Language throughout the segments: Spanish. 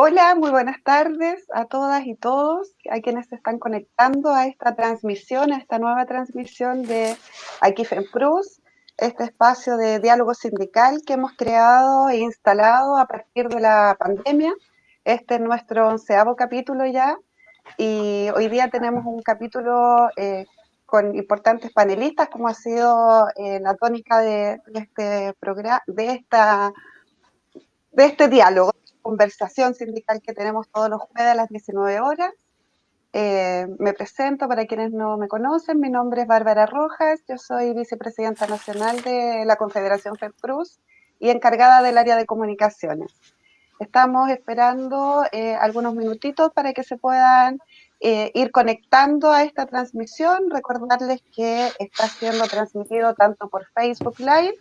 Hola, muy buenas tardes a todas y todos, a quienes se están conectando a esta transmisión, a esta nueva transmisión de Aquí FEMPRUS, este espacio de diálogo sindical que hemos creado e instalado a partir de la pandemia. Este es nuestro 11º capítulo ya, y hoy día tenemos un capítulo con importantes panelistas, como ha sido la tónica de este programa, de este diálogo, conversación sindical que tenemos todos los jueves a las 19 horas. Me presento para quienes no me conocen, mi nombre es Bárbara Rojas, yo soy vicepresidenta nacional de la Confederación FEMPRUS y encargada del área de comunicaciones. Estamos esperando algunos minutitos para que se puedan ir conectando a esta transmisión. Recordarles que está siendo transmitido tanto por Facebook Live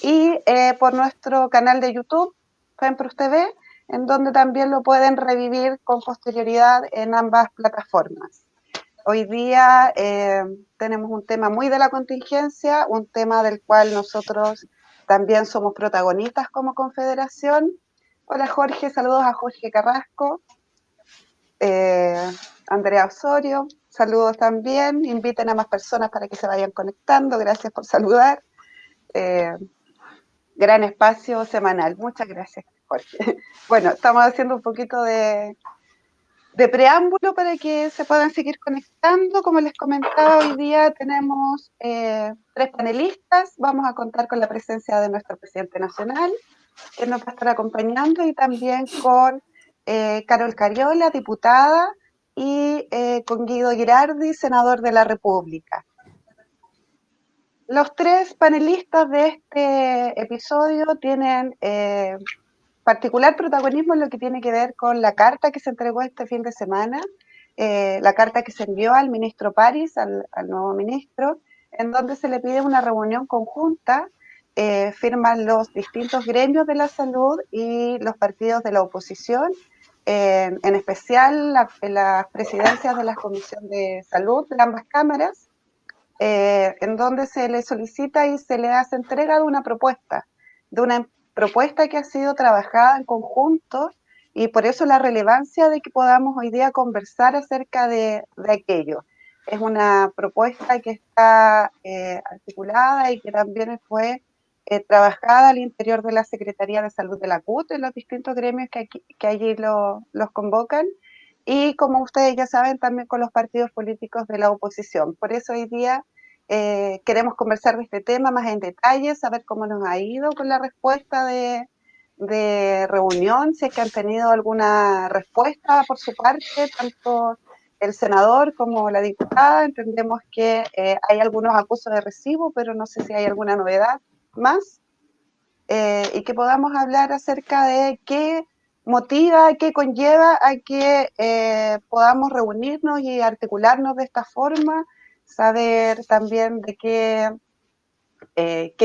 y por nuestro canal de YouTube, FEMPRUS TV, en donde también lo pueden revivir con posterioridad en ambas plataformas. Hoy día tenemos un tema muy de la contingencia, un tema del cual nosotros también somos protagonistas como confederación. Hola Jorge, saludos a Jorge Carrasco, Andrea Osorio, saludos también, inviten a más personas para que se vayan conectando, gracias por saludar. Gran espacio semanal. Muchas gracias, Jorge. Bueno, estamos haciendo un poquito de preámbulo para que se puedan seguir conectando. Como les comentaba, hoy día tenemos 3 panelistas. Vamos a contar con la presencia de nuestro presidente nacional, que nos va a estar acompañando, y también con Carol Cariola, diputada, y con Guido Girardi, senador de la República. Los 3 panelistas de este episodio tienen particular protagonismo en lo que tiene que ver con la carta que se entregó este fin de semana, la carta que se envió al ministro París, al nuevo ministro, en donde se le pide una reunión conjunta, firman los distintos gremios de la salud y los partidos de la oposición, en especial las presidencias de la Comisión de Salud de ambas cámaras, en donde se le solicita y se le hace entrega de una propuesta que ha sido trabajada en conjunto, y por eso la relevancia de que podamos hoy día conversar acerca de aquello. Es una propuesta que está articulada y que también fue trabajada al interior de la Secretaría de Salud de la CUT, en los distintos gremios que allí los convocan, y como ustedes ya saben, también con los partidos políticos de la oposición. Por eso hoy día queremos conversar de este tema más en detalle, saber cómo nos ha ido con la respuesta de reunión, si es que han tenido alguna respuesta por su parte, tanto el senador como la diputada. Entendemos que hay algunos acusos de recibo, pero no sé si hay alguna novedad más, y que podamos hablar acerca de qué motiva, qué conlleva a que podamos reunirnos y articularnos de esta forma, saber también de qué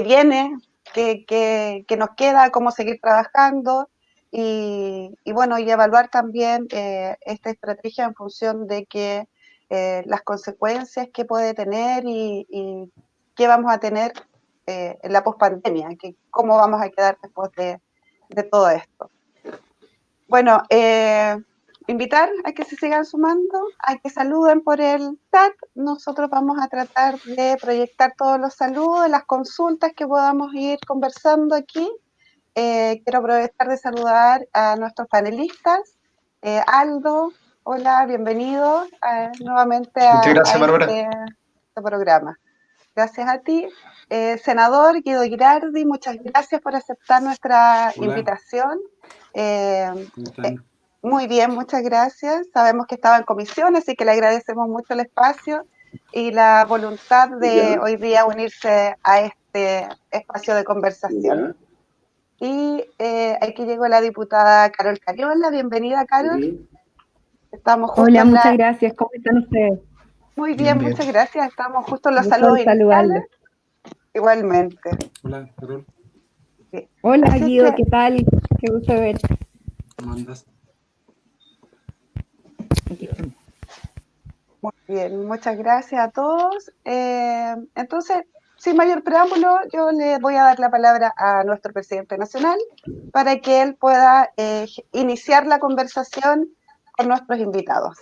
viene, qué nos queda, cómo seguir trabajando, y bueno, y evaluar también esta estrategia en función de que las consecuencias que puede tener y qué vamos a tener en la pospandemia, que cómo vamos a quedar después de todo esto. Bueno, invitar a que se sigan sumando, a que saluden por el chat. Nosotros vamos a tratar de proyectar todos los saludos, las consultas que podamos ir conversando aquí. Quiero aprovechar de saludar a nuestros panelistas. Aldo, hola, bienvenido nuevamente Muchas a gracias, Bárbara. este programa. Gracias a ti. Senador Guido Girardi, muchas gracias por aceptar nuestra Hola, invitación. Eh, ¿cómo están? Muy bien, muchas gracias. Sabemos que estaba en comisión, así que le agradecemos mucho el espacio y la voluntad de Ya, hoy día unirse a este espacio de conversación. ya. Y aquí llegó la diputada Carol Cariola. Bienvenida, Carol. Ujú. Estamos justo Hola, en muchas la... gracias. ¿Cómo están ustedes? Muy Bien, bien, bien. muchas gracias. Estamos justo en los Gusto saludos en iniciales. saludarlos. Igualmente. Hola, Carol, Sí. Hola, Así Guido, que, ¿qué tal? Qué gusto ver. ¿cómo andas? Aquí Ya. estamos. muy bien, muchas gracias a todos. Entonces, sin mayor preámbulo, yo le voy a dar la palabra a nuestro presidente nacional para que él pueda iniciar la conversación con nuestros invitados.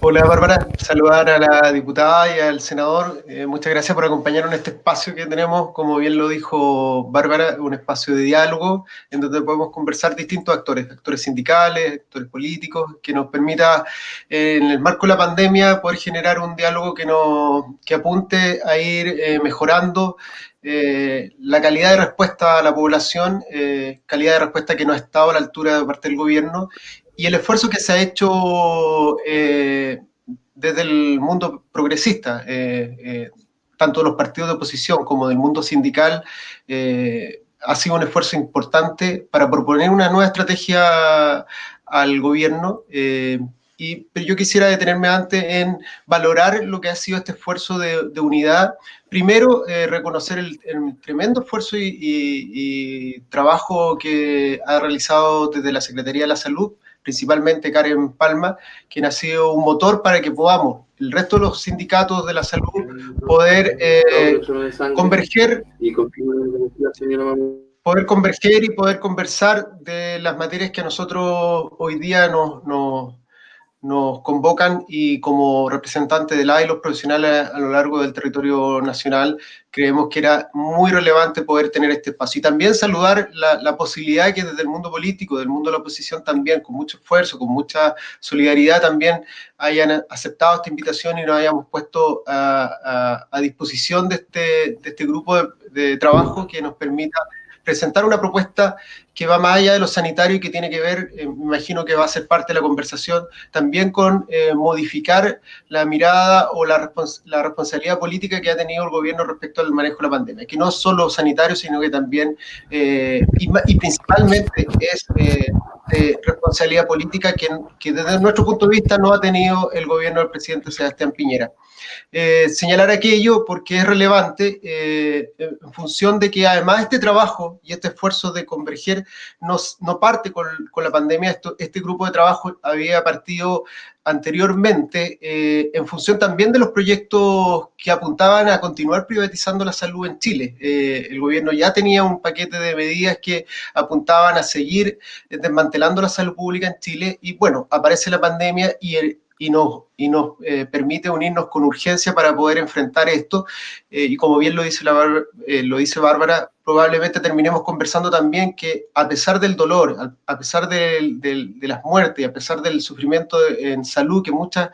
Hola Bárbara, saludar a la diputada y al senador. Muchas gracias por acompañarnos en este espacio que tenemos, como bien lo dijo Bárbara, un espacio de diálogo en donde podemos conversar distintos actores sindicales, actores políticos, que nos permita, en el marco de la pandemia, poder generar un diálogo que apunte a ir mejorando la calidad de respuesta a la población, calidad de respuesta que no ha estado a la altura de parte del gobierno, y el esfuerzo que se ha hecho desde el mundo progresista, tanto de los partidos de oposición como del mundo sindical, ha sido un esfuerzo importante para proponer una nueva estrategia al gobierno. Pero yo quisiera detenerme antes en valorar lo que ha sido este esfuerzo de unidad. Primero, reconocer el tremendo esfuerzo y trabajo que ha realizado desde la Secretaría de la Salud, principalmente Karen Palma, quien ha sido un motor para que podamos, el resto de los sindicatos de la salud, poder converger y poder conversar de las materias que a nosotros hoy día nos convocan, y como representante de la y los profesionales a lo largo del territorio nacional, creemos que era muy relevante poder tener este espacio. Y también saludar la posibilidad que desde el mundo político, del mundo de la oposición también, con mucho esfuerzo, con mucha solidaridad también, hayan aceptado esta invitación y nos hayamos puesto a disposición de este grupo de trabajo que nos permita presentar una propuesta que va más allá de lo sanitario y que tiene que ver, me imagino que va a ser parte de la conversación, también con modificar la mirada o la responsabilidad política que ha tenido el gobierno respecto al manejo de la pandemia, que no es solo sanitario, sino que también, y principalmente es responsabilidad política que desde nuestro punto de vista no ha tenido el gobierno del presidente Sebastián Piñera. Señalar aquello porque es relevante en función de que además este trabajo y este esfuerzo de converger no parte con la pandemia. Este grupo de trabajo había partido anteriormente en función también de los proyectos que apuntaban a continuar privatizando la salud en Chile. El gobierno ya tenía un paquete de medidas que apuntaban a seguir desmantelando la salud pública en Chile, y bueno, aparece la pandemia y nos permite unirnos con urgencia para poder enfrentar esto. Y como bien lo dice Bárbara, probablemente terminemos conversando también que a pesar del dolor, a pesar de las muertes, a pesar del sufrimiento en salud que muchas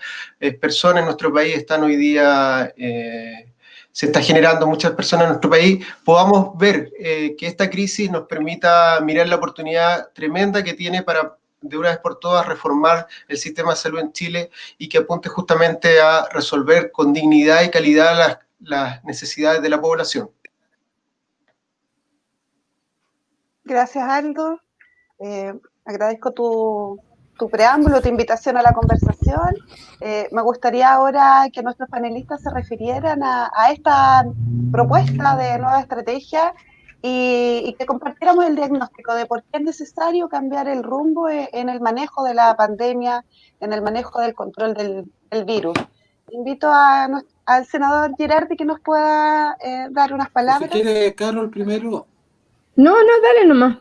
personas en nuestro país están hoy día... se está generando muchas personas en nuestro país, podamos ver que esta crisis nos permita mirar la oportunidad tremenda que tiene para de una vez por todas reformar el sistema de salud en Chile, y que apunte justamente a resolver con dignidad y calidad las necesidades de la población. Gracias, Aldo. Agradezco tu preámbulo, tu invitación a la conversación. Me gustaría ahora que nuestros panelistas se refirieran a esta propuesta de nueva estrategia y que compartiéramos el diagnóstico de por qué es necesario cambiar el rumbo en el manejo de la pandemia, en el manejo del control del virus. Invito al senador Girardi que nos pueda dar unas palabras. Si quiere, Carol, primero. No, dale nomás.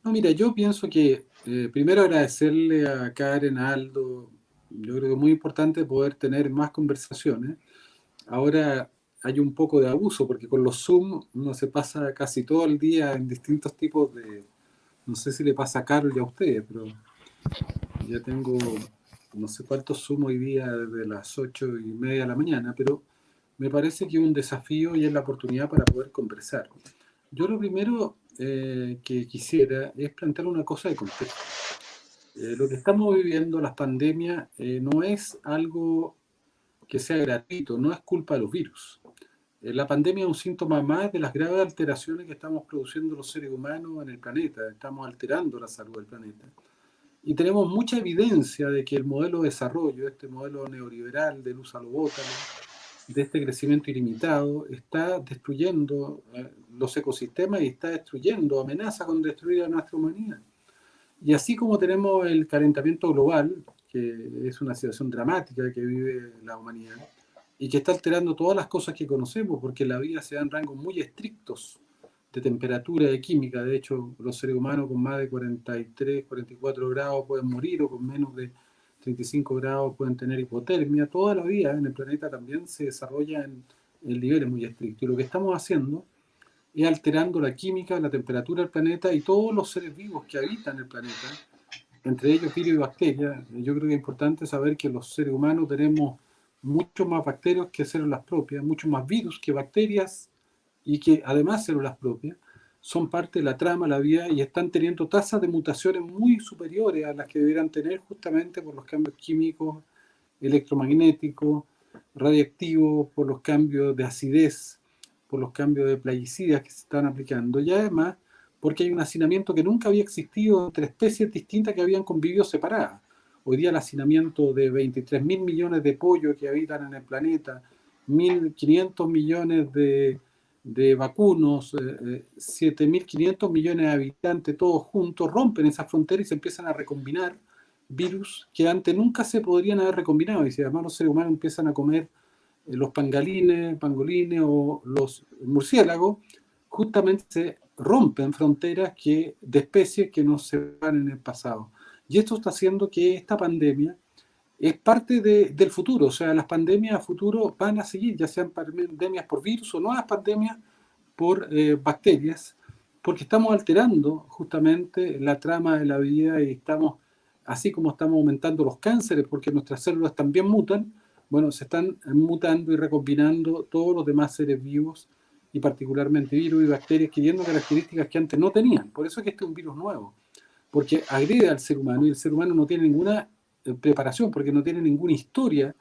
No, mira, yo pienso que primero agradecerle a Karen, a Aldo. Yo creo que es muy importante poder tener más conversaciones. Ahora hay un poco de abuso, porque con los Zoom uno se pasa casi todo el día en distintos tipos de... No sé si le pasa a Carol y a ustedes, pero ya tengo no sé cuántos Zoom hoy día desde las 8:30 de la mañana, pero me parece que es un desafío y es la oportunidad para poder conversar. Yo lo primero que quisiera es plantear una cosa de contexto. Lo que estamos viviendo, las pandemias, no es algo que sea gratuito, no es culpa de los virus. La pandemia es un síntoma más de las graves alteraciones que estamos produciendo los seres humanos en el planeta. Estamos alterando la salud del planeta. Y tenemos mucha evidencia de que el modelo de desarrollo, este modelo neoliberal del usa lo bótalo, de este crecimiento ilimitado, está destruyendo los ecosistemas y está destruyendo, amenaza con destruir a nuestra humanidad. Y así como tenemos el calentamiento global, que es una situación dramática que vive la humanidad, y que está alterando todas las cosas que conocemos, porque la vida se da en rangos muy estrictos de temperatura, de química. De hecho, los seres humanos con más de 43, 44 grados pueden morir, o con menos de 35 grados pueden tener hipotermia. Toda la vida en el planeta también se desarrolla en niveles muy estrictos. Y lo que estamos haciendo es alterando la química, la temperatura del planeta y todos los seres vivos que habitan el planeta, entre ellos virus y bacterias. Yo creo que es importante saber que los seres humanos tenemos mucho más bacterias que células propias, mucho más virus que bacterias, y que además células propias son parte de la trama, la vida, y están teniendo tasas de mutaciones muy superiores a las que deberían tener, justamente por los cambios químicos, electromagnéticos, radiactivos, por los cambios de acidez, por los cambios de plaguicidas que se están aplicando, y además porque hay un hacinamiento que nunca había existido entre especies distintas que habían convivido separadas. Hoy día el hacinamiento de 23.000 millones de pollos que habitan en el planeta, 1.500 millones de vacunos, 7.500 millones de habitantes, todos juntos, rompen esa frontera y se empiezan a recombinar virus que antes nunca se podrían haber recombinado. Y si además los seres humanos empiezan a comer los pangolines o los murciélagos, justamente se rompen fronteras de especies que no se van en el pasado. Y esto está haciendo que esta pandemia es parte del futuro. O sea, las pandemias a futuro van a seguir, ya sean pandemias por virus o nuevas pandemias por bacterias, porque estamos alterando justamente la trama de la vida, y estamos, así como estamos aumentando los cánceres, porque nuestras células también mutan, bueno, se están mutando y recombinando todos los demás seres vivos, y particularmente virus y bacterias, adquiriendo características que antes no tenían. Por eso es que este es un virus nuevo, porque agrede al ser humano, y el ser humano no tiene ninguna preparación, porque no tiene ninguna historia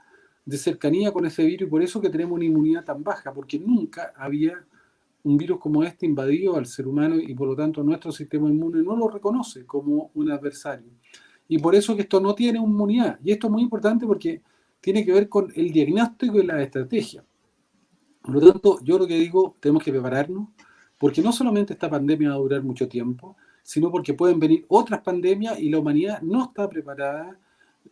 de cercanía con ese virus, y por eso que tenemos una inmunidad tan baja, porque nunca había un virus como este invadido al ser humano, y por lo tanto nuestro sistema inmune no lo reconoce como un adversario. Y por eso que esto no tiene inmunidad. Y esto es muy importante porque tiene que ver con el diagnóstico y la estrategia. Por lo tanto, yo lo que digo, tenemos que prepararnos, porque no solamente esta pandemia va a durar mucho tiempo, sino porque pueden venir otras pandemias y la humanidad no está preparada,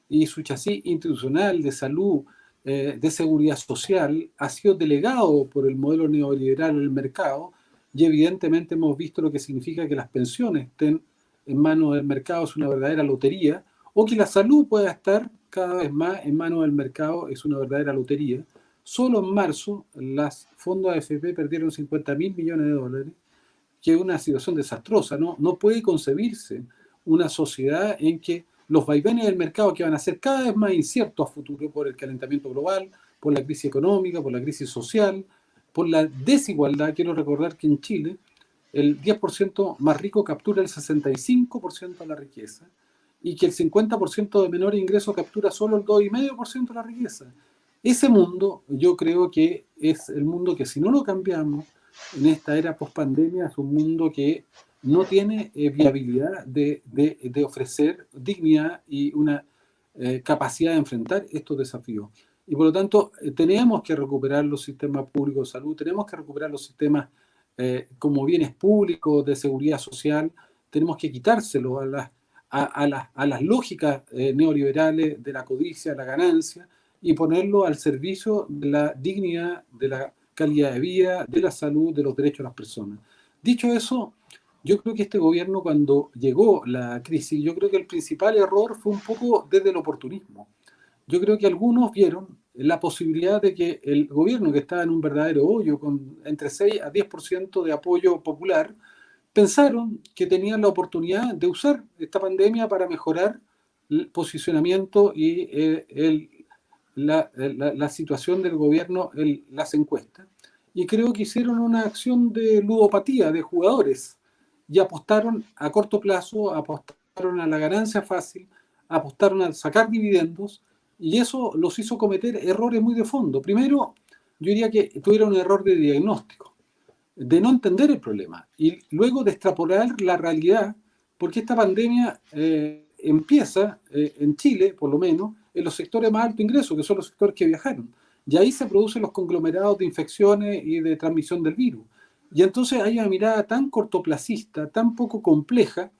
y su chasis institucional de salud, de seguridad social, ha sido delegado por el modelo neoliberal en el mercado, y evidentemente hemos visto lo que significa que las pensiones estén en manos del mercado, es una verdadera lotería, o que la salud pueda estar cada vez más en manos del mercado, es una verdadera lotería. Solo en marzo, los fondos AFP perdieron 50.000 millones de dólares, que es una situación desastrosa. No puede concebirse una sociedad en que los vaivenes del mercado, que van a ser cada vez más inciertos a futuro por el calentamiento global, por la crisis económica, por la crisis social, por la desigualdad. Quiero recordar que en Chile el 10% más rico captura el 65% de la riqueza, y que el 50% de menor ingreso captura solo el 2,5% de la riqueza. Ese mundo, yo creo que es el mundo que, si no lo cambiamos en esta era post-pandemia, es un mundo que no tiene viabilidad de ofrecer dignidad y una capacidad de enfrentar estos desafíos. Y por lo tanto, tenemos que recuperar los sistemas públicos de salud, tenemos que recuperar los sistemas como bienes públicos de seguridad social, tenemos que quitárselo a las lógicas neoliberales de la codicia, la ganancia, y ponerlo al servicio de la dignidad, de la calidad de vida, de la salud, de los derechos de las personas. Dicho eso, yo creo que este gobierno, cuando llegó la crisis, yo creo que el principal error fue un poco desde el oportunismo. Yo creo que algunos vieron la posibilidad de que el gobierno, que estaba en un verdadero hoyo, con entre 6 a 10% de apoyo popular, pensaron que tenían la oportunidad de usar esta pandemia para mejorar el posicionamiento y la situación del gobierno en las encuestas. Y creo que hicieron una acción de ludopatía de jugadores, y apostaron a corto plazo, apostaron a la ganancia fácil, apostaron a sacar dividendos, y eso los hizo cometer errores muy de fondo. Primero, yo diría que tuvieron un error de diagnóstico, de no entender el problema, y luego de extrapolar la realidad, porque esta pandemia empieza en Chile, por lo menos, en los sectores más alto ingreso, que son los sectores que viajaron. Y ahí se producen los conglomerados de infecciones y de transmisión del virus. Y entonces hay una mirada tan cortoplacista, tan poco compleja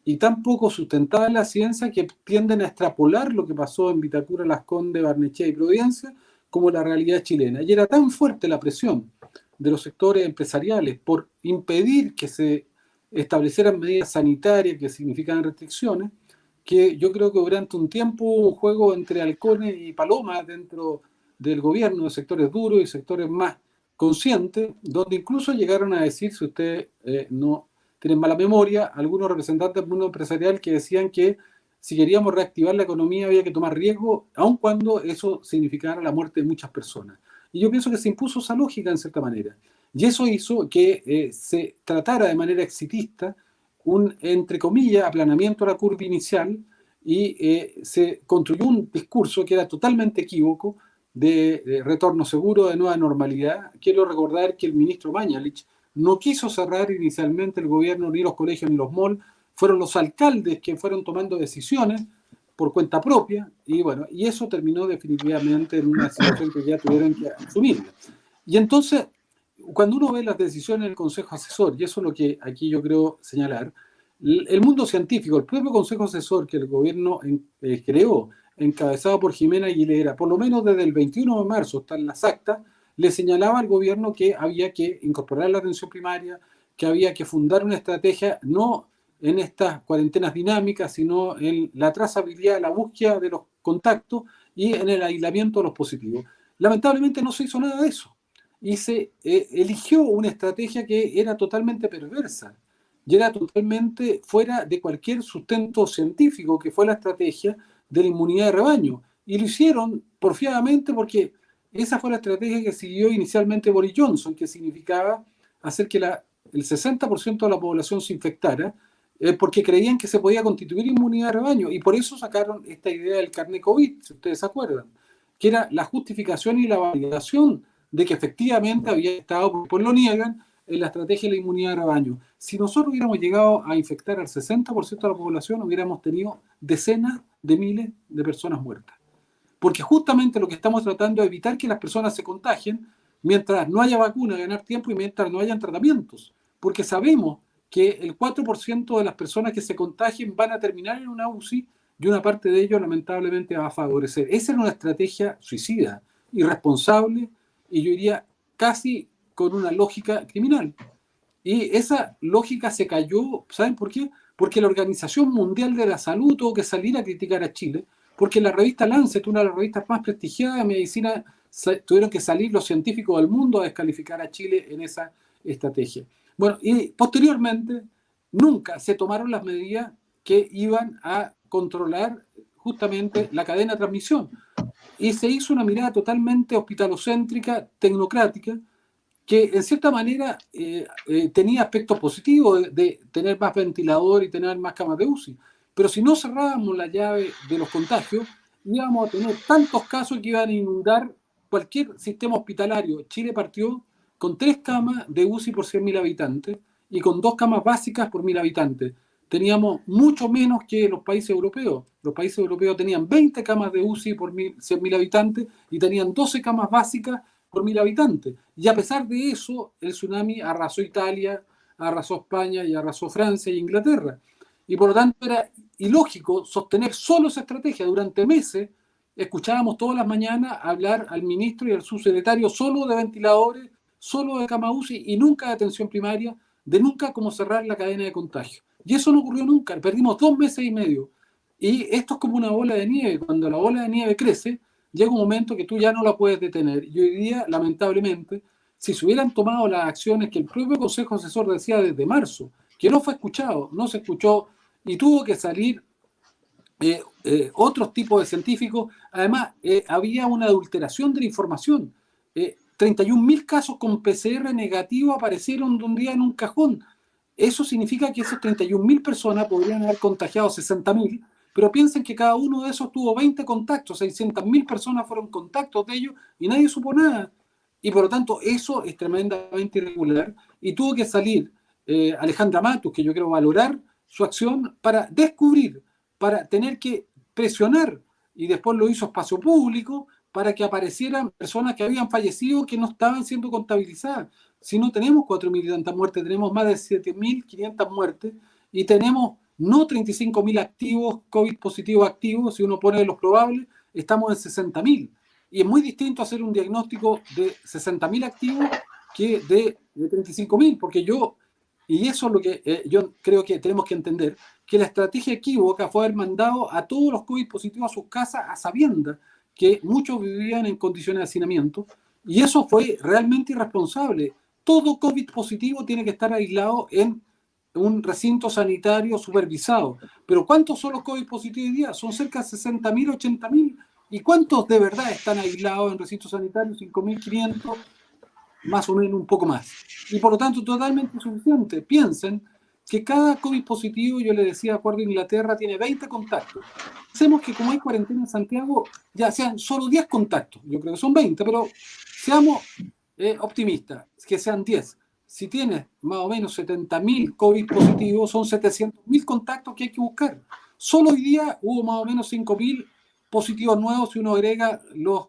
y tan poco sustentada en la ciencia, que tienden a extrapolar lo que pasó en Vitacura, Las Condes, Barnechea y Providencia como la realidad chilena. Y era tan fuerte la presión de los sectores empresariales por impedir que se establecieran medidas sanitarias que significaban restricciones, que yo creo que durante un tiempo hubo un juego entre halcones y palomas dentro del gobierno, de sectores duros y sectores más conscientes, donde incluso llegaron a decir, si ustedes no tienen mala memoria, algunos representantes del mundo empresarial que decían que si queríamos reactivar la economía había que tomar riesgo, aun cuando eso significara la muerte de muchas personas. Y yo pienso que se impuso esa lógica en cierta manera. Y eso hizo que se tratara de manera exitista un, entre comillas, aplanamiento a la curva inicial y se construyó un discurso que era totalmente equívoco de retorno seguro, de nueva normalidad. Quiero recordar que el ministro Mañalich no quiso cerrar inicialmente el gobierno, ni los colegios, ni los malls. Fueron los alcaldes que fueron tomando decisiones por cuenta propia, y bueno, y eso terminó definitivamente en una situación que ya tuvieron que asumir. Y entonces, cuando uno ve las decisiones del Consejo Asesor, y eso es lo que aquí yo creo señalar, el mundo científico, el propio Consejo Asesor que el gobierno creó, encabezado por Jimena Aguilera, por lo menos desde el 21 de marzo hasta en las actas, le señalaba al gobierno que había que incorporar la atención primaria, que había que fundar una estrategia, no en estas cuarentenas dinámicas, sino en la trazabilidad, la búsqueda de los contactos y en el aislamiento de los positivos. Lamentablemente no se hizo nada de eso y se eligió una estrategia que era totalmente perversa y era totalmente fuera de cualquier sustento científico, que fue la estrategia de la inmunidad de rebaño. Y lo hicieron porfiadamente porque esa fue la estrategia que siguió inicialmente Boris Johnson, que significaba hacer que el 60% de la población se infectara, porque creían que se podía constituir inmunidad de rebaño, y por eso sacaron esta idea del carnet COVID, si ustedes se acuerdan, que era la justificación y la validación de que efectivamente había estado, pues lo niegan, en la estrategia de la inmunidad de rebaño. Si nosotros hubiéramos llegado a infectar al 60% de la población, hubiéramos tenido decenas de miles de personas muertas. Porque justamente lo que estamos tratando es evitar que las personas se contagien mientras no haya vacuna, ganar tiempo, y mientras no hayan tratamientos. Porque sabemos que el 4% de las personas que se contagien van a terminar en una UCI y una parte de ellos lamentablemente va a favorecer. Esa era una estrategia suicida, irresponsable y yo diría casi con una lógica criminal. Y esa lógica se cayó, ¿saben por qué? Porque la Organización Mundial de la Salud tuvo que salir a criticar a Chile, porque la revista Lancet, una de las revistas más prestigiadas de medicina, tuvieron que salir los científicos del mundo a descalificar a Chile en esa estrategia. Bueno, y posteriormente nunca se tomaron las medidas que iban a controlar justamente la cadena de transmisión. Y se hizo una mirada totalmente hospitalocéntrica, tecnocrática, que en cierta manera tenía aspectos positivos de tener más ventilador y tener más camas de UCI. Pero si no cerrábamos la llave de los contagios, íbamos a tener tantos casos que iban a inundar cualquier sistema hospitalario. Chile partió con 3 camas de UCI por 100.000 habitantes y con 2 camas básicas por 1.000 habitantes. Teníamos mucho menos que los países europeos. Los países europeos tenían 20 camas de UCI por 100.000 habitantes y tenían 12 camas básicas por 1.000 habitantes. Y a pesar de eso, el tsunami arrasó Italia, arrasó España y arrasó Francia e Inglaterra. Y por lo tanto era ilógico sostener solo esa estrategia. Durante meses escuchábamos todas las mañanas hablar al ministro y al subsecretario solo de ventiladores, solo de cama UCI y nunca de atención primaria, de nunca cómo cerrar la cadena de contagio. Y eso no ocurrió nunca. Perdimos 2 meses y medio. Y esto es como una bola de nieve. Cuando la bola de nieve crece, llega un momento que tú ya no la puedes detener. Y hoy día, lamentablemente, si se hubieran tomado las acciones que el propio Consejo Asesor decía desde marzo, que no fue escuchado, no se escuchó, y tuvo que salir otros tipos de científicos. Además, había una adulteración de la información. 31.000 casos con PCR negativo aparecieron de un día en un cajón. Eso significa que esas 31.000 personas podrían haber contagiado 60.000, pero piensen que cada uno de esos tuvo 20 contactos, 600.000 personas fueron contactos de ellos y nadie supo nada. Y por lo tanto, eso es tremendamente irregular y tuvo que salir Alejandra Matus, que yo quiero valorar su acción, para descubrir, para tener que presionar, y después lo hizo Espacio Público, para que aparecieran personas que habían fallecido que no estaban siendo contabilizadas. Si no tenemos 4.000 y tantas muertes, tenemos más de 7.500 muertes y tenemos no 35.000 activos, COVID positivos activos, si uno pone los probables, estamos en 60.000. Y es muy distinto hacer un diagnóstico de 60.000 activos que de 35.000, porque y eso es lo que yo creo que tenemos que entender, que la estrategia equívoca fue haber mandado a todos los COVID positivos a sus casas a sabiendas que muchos vivían en condiciones de hacinamiento, y eso fue realmente irresponsable. Todo COVID positivo tiene que estar aislado en un recinto sanitario supervisado. Pero ¿cuántos son los COVID positivos hoy día? Son cerca de 60.000, 80.000. ¿Y cuántos de verdad están aislados en recintos sanitarios? 5.500, más o menos, un poco más. Y por lo tanto, totalmente insuficiente. Piensen que cada COVID positivo, yo le decía, de acuerdo a Inglaterra, tiene 20 contactos. Pensemos que como hay cuarentena en Santiago, ya sean solo 10 contactos. Yo creo que son 20, pero seamos optimistas, que sean 10. Si tienes más o menos 70.000 COVID positivos, son 700.000 contactos que hay que buscar. Solo hoy día hubo más o menos 5.000 positivos nuevos. Si uno agrega los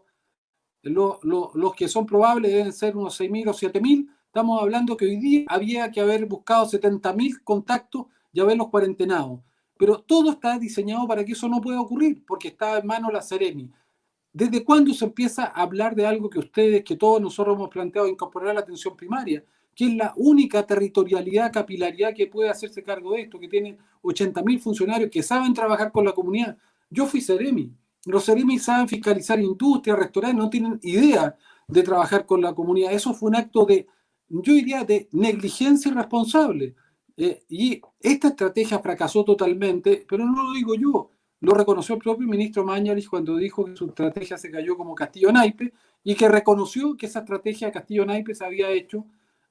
que son probables, deben ser unos 6.000 o 7.000. Estamos hablando que hoy día había que haber buscado 70.000 contactos y haberlos cuarentenados. Pero todo está diseñado para que eso no pueda ocurrir, porque está en manos la Seremi. ¿Desde cuándo se empieza a hablar de algo que todos nosotros hemos planteado, incorporar a la atención primaria, que es la única territorialidad, capilaridad que puede hacerse cargo de esto, que tiene 80.000 funcionarios que saben trabajar con la comunidad? Yo fui Seremi. Los Seremi saben fiscalizar industria, restaurantes, no tienen idea de trabajar con la comunidad. Eso fue un acto yo diría, de negligencia irresponsable. Y esta estrategia fracasó totalmente, pero no lo digo yo. Lo reconoció el propio ministro Mañalich cuando dijo que su estrategia se cayó como castillo-naipe, y que reconoció que esa estrategia castillo-naipe se había hecho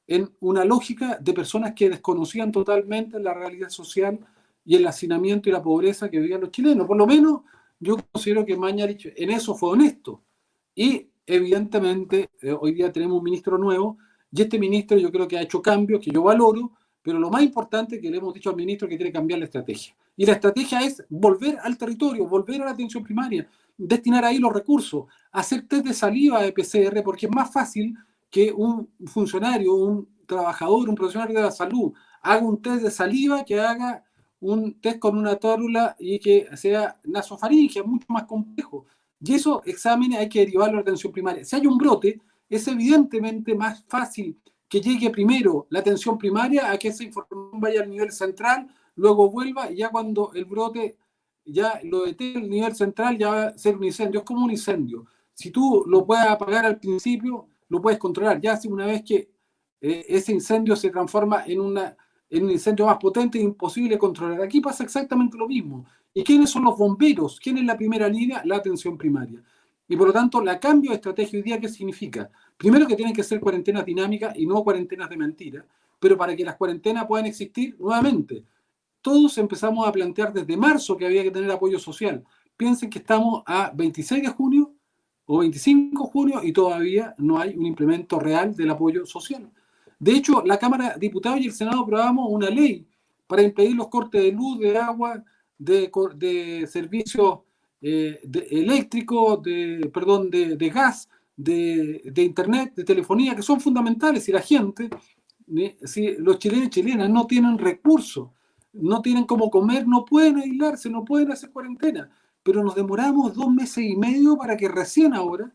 en una lógica de personas que desconocían totalmente la realidad social y el hacinamiento y la pobreza que vivían los chilenos. Por lo menos yo considero que Mañalich en eso fue honesto. Y evidentemente hoy día tenemos un ministro nuevo, y este ministro yo creo que ha hecho cambios que yo valoro, pero lo más importante es que le hemos dicho al ministro que tiene que cambiar la estrategia. Y la estrategia es volver al territorio, volver a la atención primaria, destinar ahí los recursos, hacer test de saliva de PCR, porque es más fácil que un funcionario, un trabajador, un profesional de la salud haga un test de saliva que haga un test con una tórula y que sea nasofaringe, mucho más complejo. Y esos exámenes hay que derivarlo a la atención primaria. Si hay un brote, es evidentemente más fácil que llegue primero la atención primaria a que esa información vaya al nivel central, luego vuelva, y ya cuando el brote ya lo detenga el nivel central, ya va a ser un incendio. Es como un incendio. Si tú lo puedes apagar al principio, lo puedes controlar. Ya si una vez que ese incendio se transforma en un incendio más potente, es imposible controlar. Aquí pasa exactamente lo mismo. ¿Y quiénes son los bomberos? ¿Quién es la primera línea? La atención primaria. Y por lo tanto, la cambio de estrategia hoy día, ¿qué significa? Primero, que tienen que ser cuarentenas dinámicas y no cuarentenas de mentira, pero para que las cuarentenas puedan existir nuevamente. Todos empezamos a plantear desde marzo que había que tener apoyo social. Piensen que estamos a 26 de junio o 25 de junio y todavía no hay un implemento real del apoyo social. De hecho, la Cámara de Diputados y el Senado aprobamos una ley para impedir los cortes de luz, de agua, de servicios eléctricos, de gas, de internet, de telefonía, que son fundamentales. Si la gente, si los chilenos y chilenas no tienen recursos, no tienen cómo comer, no pueden aislarse, no pueden hacer cuarentena. Pero nos demoramos 2 meses y medio para que recién ahora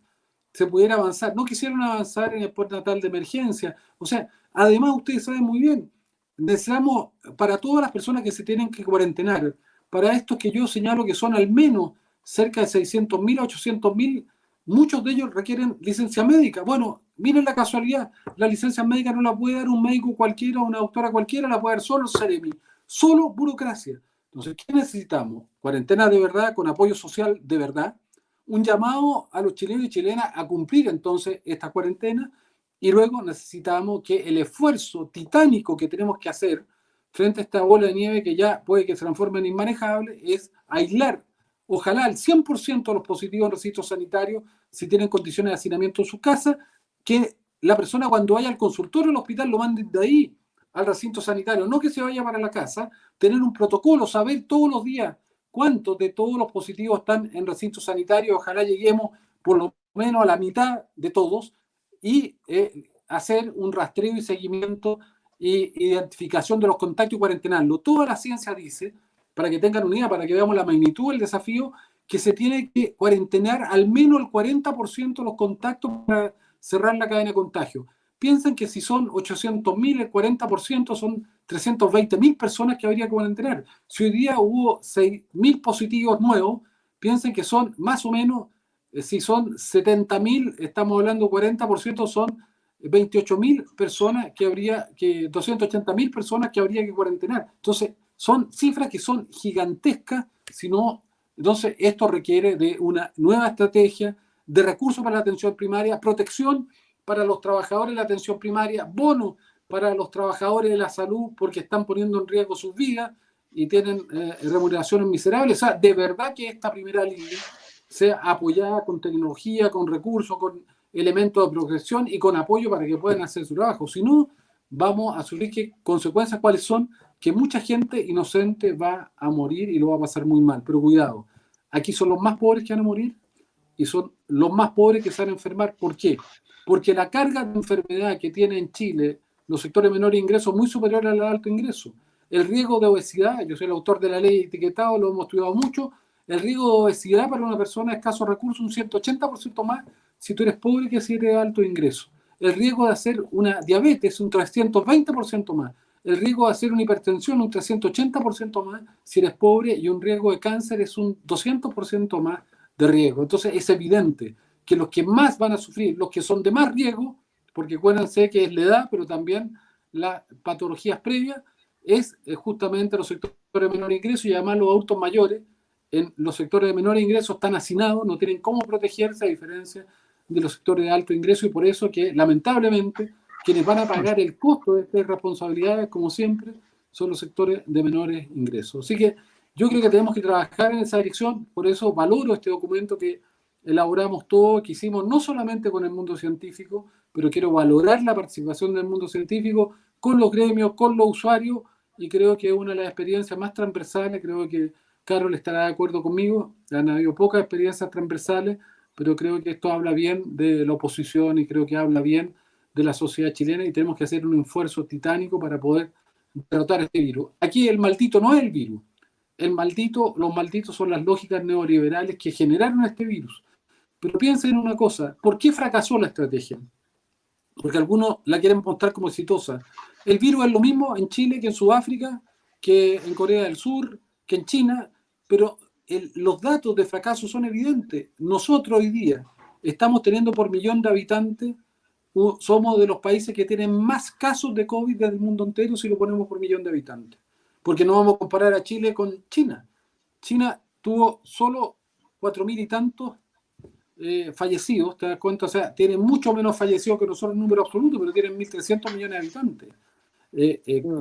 se pudiera avanzar. No quisieron avanzar en el postnatal de emergencia. O sea, además ustedes saben muy bien, necesitamos para todas las personas que se tienen que cuarentenar, para estos que yo señalo que son al menos cerca de 600.000 a 800.000, muchos de ellos requieren licencia médica. Bueno, miren la casualidad, la licencia médica no la puede dar un médico cualquiera o una doctora cualquiera, la puede dar solo el Seremi, solo burocracia. Entonces, ¿qué necesitamos? Cuarentena de verdad, con apoyo social de verdad, un llamado a los chilenos y chilenas a cumplir entonces esta cuarentena, y luego necesitamos que el esfuerzo titánico que tenemos que hacer frente a esta bola de nieve que ya puede que se transforme en inmanejable es aislar, ojalá al 100% de los positivos en registros sanitarios, si tienen condiciones de hacinamiento en su casa, que la persona cuando vaya al consultorio del hospital lo manden de ahí al recinto sanitario, no que se vaya para la casa, tener un protocolo, saber todos los días cuántos de todos los positivos están en recintos sanitarios, ojalá lleguemos por lo menos a la mitad de todos, y hacer un rastreo y seguimiento e identificación de los contactos y cuarentenarlo. Toda la ciencia dice, para que tengan una idea, para que veamos la magnitud del desafío, que se tiene que cuarentenar al menos el 40% de los contactos para cerrar la cadena de contagio. Piensen que si son 800.000, el 40% son 320.000 personas que habría que cuarentenar. Si hoy día hubo 6.000 positivos nuevos, piensen que son más o menos, si son 70.000, estamos hablando 40%, son 28.000 personas que habría, 280.000 personas que habría que cuarentenar. Entonces, son cifras que son gigantescas, entonces esto requiere de una nueva estrategia de recursos para la atención primaria, protección para los trabajadores de la atención primaria, bonos para los trabajadores de la salud porque están poniendo en riesgo sus vidas y tienen remuneraciones miserables. O sea, de verdad que esta primera línea sea apoyada con tecnología, con recursos, con elementos de protección y con apoyo para que puedan hacer su trabajo. Si no, vamos a sufrir consecuencias cuáles son, que mucha gente inocente va a morir y lo va a pasar muy mal. Pero cuidado, aquí son los más pobres que van a morir y son los más pobres que se van a enfermar. ¿Por qué? Porque la carga de enfermedad que tiene en Chile los sectores de menor ingreso es muy superior al alto ingreso. El riesgo de obesidad, yo soy el autor de la ley de etiquetado, lo hemos estudiado mucho, el riesgo de obesidad para una persona de escasos recursos un 180% más si tú eres pobre que si eres de alto ingreso. El riesgo de hacer una diabetes un 320% más. El riesgo de hacer una hipertensión un 380% más si eres pobre, y un riesgo de cáncer es un 200% más de riesgo. Entonces es evidente que los que más van a sufrir, los que son de más riesgo, porque acuérdense que es la edad, pero también las patologías previas, es justamente los sectores de menor ingreso, y además los adultos mayores en los sectores de menor ingreso están hacinados, no tienen cómo protegerse a diferencia de los sectores de alto ingreso, y por eso que lamentablemente quienes van a pagar el costo de estas responsabilidades, como siempre, son los sectores de menores ingresos. Así que yo creo que tenemos que trabajar en esa dirección, por eso valoro este documento que elaboramos todos, que hicimos no solamente con el mundo científico, pero quiero valorar la participación del mundo científico con los gremios, con los usuarios, y creo que es una de las experiencias más transversales. Creo que Carol estará de acuerdo conmigo, han habido pocas experiencias transversales, pero creo que esto habla bien de la oposición y creo que habla bien de la sociedad chilena, y tenemos que hacer un esfuerzo titánico para poder derrotar este virus. Aquí el maldito no es el virus, los malditos son las lógicas neoliberales que generaron este virus. Pero piensen en una cosa, ¿por qué fracasó la estrategia? Porque algunos la quieren mostrar como exitosa. El virus es lo mismo en Chile que en Sudáfrica, que en Corea del Sur, que en China, pero los datos de fracaso son evidentes. Nosotros hoy día estamos teniendo por millón de habitantes, somos de los países que tienen más casos de COVID del mundo entero si lo ponemos por millón de habitantes. Porque no vamos a comparar a Chile con China. China tuvo solo 4.000 y tantos fallecidos, ¿te das cuenta? O sea, tienen mucho menos fallecidos que nosotros en número absoluto, pero tienen 1.300 millones de habitantes.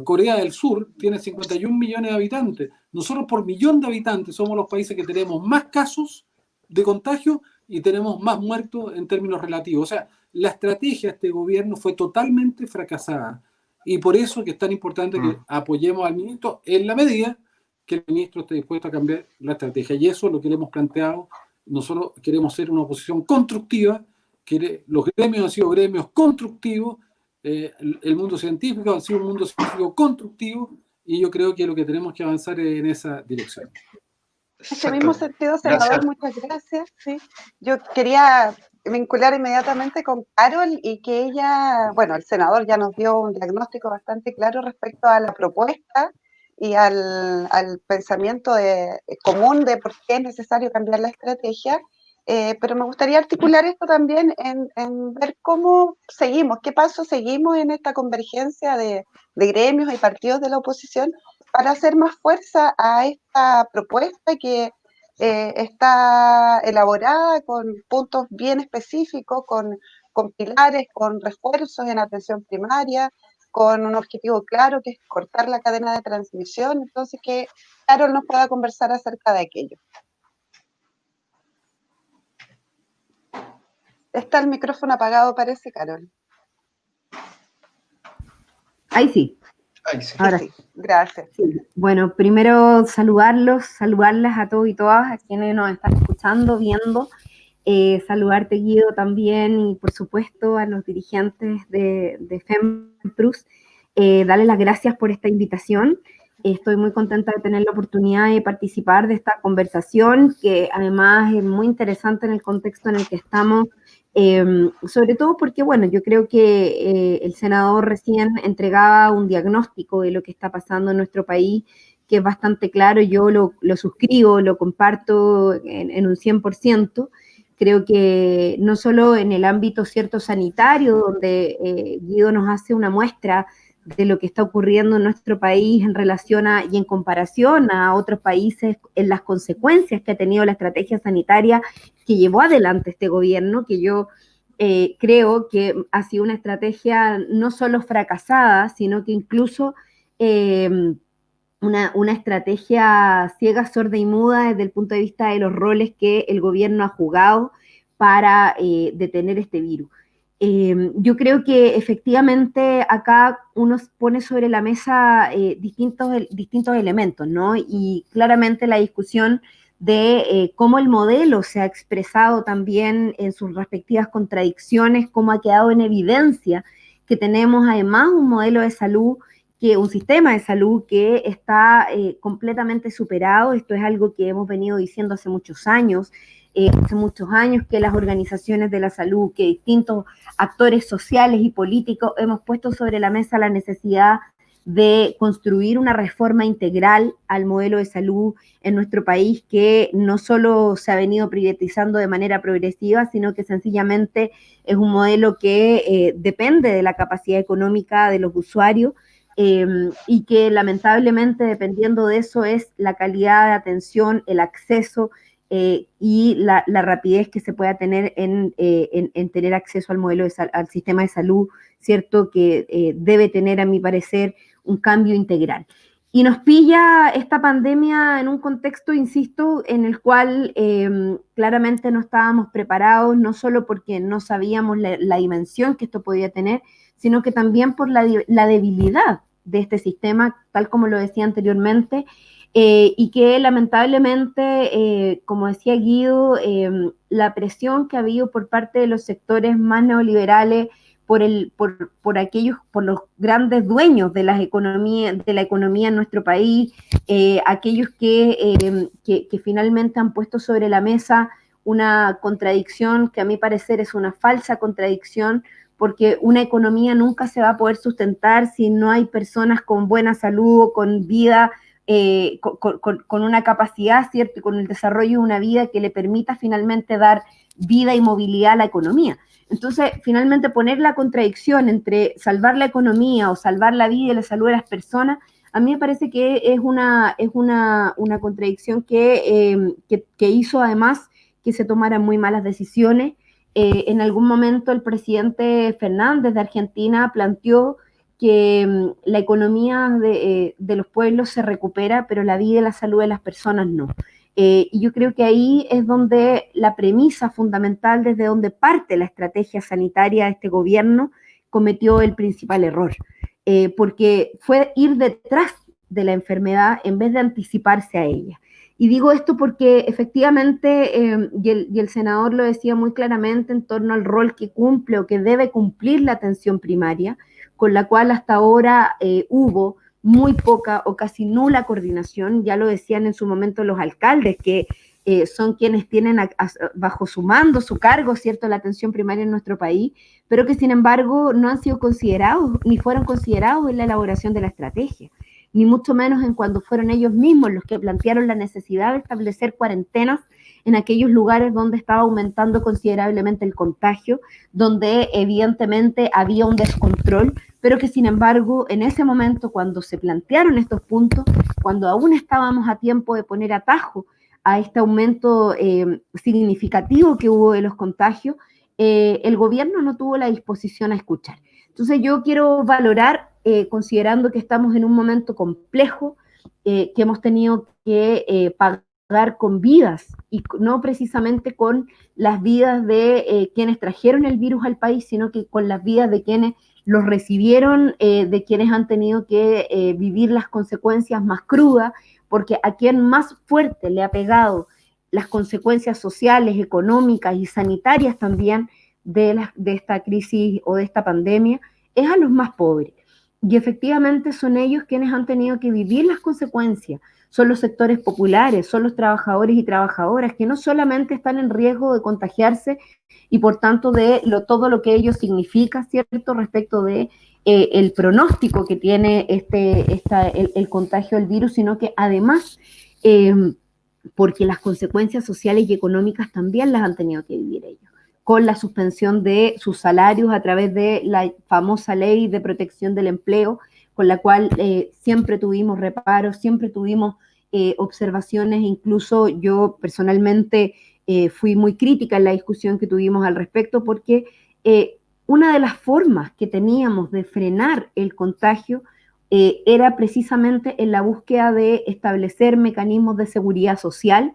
Corea del Sur tiene 51 millones de habitantes. Nosotros por millón de habitantes somos los países que tenemos más casos de contagio y tenemos más muertos en términos relativos. O sea, la estrategia de este gobierno fue totalmente fracasada, y por eso que es tan importante que apoyemos al ministro en la medida que el ministro esté dispuesto a cambiar la estrategia, y eso es lo que le hemos planteado. Nosotros queremos ser una oposición constructiva, los gremios han sido gremios constructivos, el mundo científico ha sido un mundo científico constructivo, y yo creo que lo que tenemos que avanzar es en esa dirección. En ese mismo sentido, senador, muchas gracias. Sí. Yo quería vincular inmediatamente con Carol, y que ella, bueno, el senador ya nos dio un diagnóstico bastante claro respecto a la propuesta y al pensamiento común de por qué es necesario cambiar la estrategia, pero me gustaría articular esto también en ver cómo seguimos, qué pasos seguimos en esta convergencia de gremios y partidos de la oposición para hacer más fuerza a esta propuesta que está elaborada con puntos bien específicos, con pilares, con refuerzos en atención primaria, con un objetivo claro que es cortar la cadena de transmisión. Entonces, que Carol nos pueda conversar acerca de aquello. Está el micrófono apagado, parece, Carol. Ahí sí. Ahora sí, gracias. Sí. Bueno, primero saludarlas a todos y todas, a quienes nos están escuchando, viendo. Saludarte, Guido, también, y por supuesto a los dirigentes de FEMPRUS. Darles las gracias por esta invitación. Estoy muy contenta de tener la oportunidad de participar de esta conversación, que además es muy interesante en el contexto en el que estamos, sobre todo porque, bueno, yo creo que el senador recién entregaba un diagnóstico de lo que está pasando en nuestro país, que es bastante claro. Yo lo suscribo, lo comparto en un 100%. Creo que no solo en el ámbito cierto sanitario, donde Guido nos hace una muestra de lo que está ocurriendo en nuestro país en relación a y en comparación a otros países, en las consecuencias que ha tenido la estrategia sanitaria que llevó adelante este gobierno, que yo creo que ha sido una estrategia no solo fracasada, sino que incluso una estrategia ciega, sorda y muda desde el punto de vista de los roles que el gobierno ha jugado para detener este virus. Yo creo que efectivamente acá uno pone sobre la mesa distintos elementos, ¿no? Y claramente la discusión de cómo el modelo se ha expresado también en sus respectivas contradicciones, cómo ha quedado en evidencia que tenemos además un modelo de salud, un sistema de salud que está completamente superado. Esto es algo que hemos venido diciendo hace muchos años que las organizaciones de la salud, que distintos actores sociales y políticos hemos puesto sobre la mesa la necesidad de construir una reforma integral al modelo de salud en nuestro país, que no solo se ha venido privatizando de manera progresiva, sino que sencillamente es un modelo que depende de la capacidad económica de los usuarios, y que lamentablemente, dependiendo de eso, es la calidad de atención, el acceso y la rapidez que se pueda tener en tener acceso al modelo al sistema de salud, ¿cierto? Que debe tener, a mi parecer, un cambio integral. Y nos pilla esta pandemia en un contexto, insisto, en el cual claramente no estábamos preparados, no solo porque no sabíamos la dimensión que esto podía tener, sino que también por la debilidad de este sistema, tal como lo decía anteriormente, y que lamentablemente, como decía Guido, la presión que ha habido por parte de los sectores más neoliberales, por los grandes dueños de la economía en nuestro país, aquellos que finalmente han puesto sobre la mesa una contradicción que a mi parecer es una falsa contradicción, porque una economía nunca se va a poder sustentar si no hay personas con buena salud o con vida, con una capacidad, ¿cierto? Y con el desarrollo de una vida que le permita finalmente dar vida y movilidad a la economía. Entonces, finalmente poner la contradicción entre salvar la economía o salvar la vida y la salud de las personas, a mí me parece que es una contradicción que hizo además que se tomaran muy malas decisiones. En algún momento el presidente Fernández de Argentina planteó que la economía de los pueblos se recupera, pero la vida y la salud de las personas no. Y yo creo que ahí es donde la premisa fundamental, desde donde parte la estrategia sanitaria de este gobierno, cometió el principal error, porque fue ir detrás de la enfermedad en vez de anticiparse a ella. Y digo esto porque efectivamente, y el senador lo decía muy claramente en torno al rol que cumple o que debe cumplir la atención primaria, con la cual hasta ahora hubo muy poca o casi nula coordinación. Ya lo decían en su momento los alcaldes, que son quienes tienen bajo su mando, su cargo, ¿cierto?, la atención primaria en nuestro país, pero que sin embargo no han sido considerados, ni fueron considerados en la elaboración de la estrategia, ni mucho menos en cuando fueron ellos mismos los que plantearon la necesidad de establecer cuarentenas en aquellos lugares donde estaba aumentando considerablemente el contagio, donde evidentemente había un descontrol, pero que sin embargo en ese momento, cuando se plantearon estos puntos, cuando aún estábamos a tiempo de poner atajo a este aumento significativo que hubo de los contagios, el gobierno no tuvo la disposición a escuchar. Entonces yo quiero valorar, considerando que estamos en un momento complejo, que hemos tenido que pagar con vidas y no precisamente con las vidas de quienes trajeron el virus al país, sino que con las vidas de quienes los recibieron, de quienes han tenido que vivir las consecuencias más crudas, porque a quien más fuerte le ha pegado las consecuencias sociales, económicas y sanitarias también de esta crisis o de esta pandemia, es a los más pobres. Y efectivamente son ellos quienes han tenido que vivir las consecuencias. Son los sectores populares, son los trabajadores y trabajadoras que no solamente están en riesgo de contagiarse y por tanto de todo lo que ello significa, ¿cierto?, respecto de el pronóstico que tiene el contagio del virus, sino que además, porque las consecuencias sociales y económicas también las han tenido que vivir ellos, con la suspensión de sus salarios a través de la famosa ley de protección del empleo, con la cual siempre tuvimos reparos, siempre tuvimos observaciones, incluso yo personalmente fui muy crítica en la discusión que tuvimos al respecto, porque una de las formas que teníamos de frenar el contagio era precisamente en la búsqueda de establecer mecanismos de seguridad social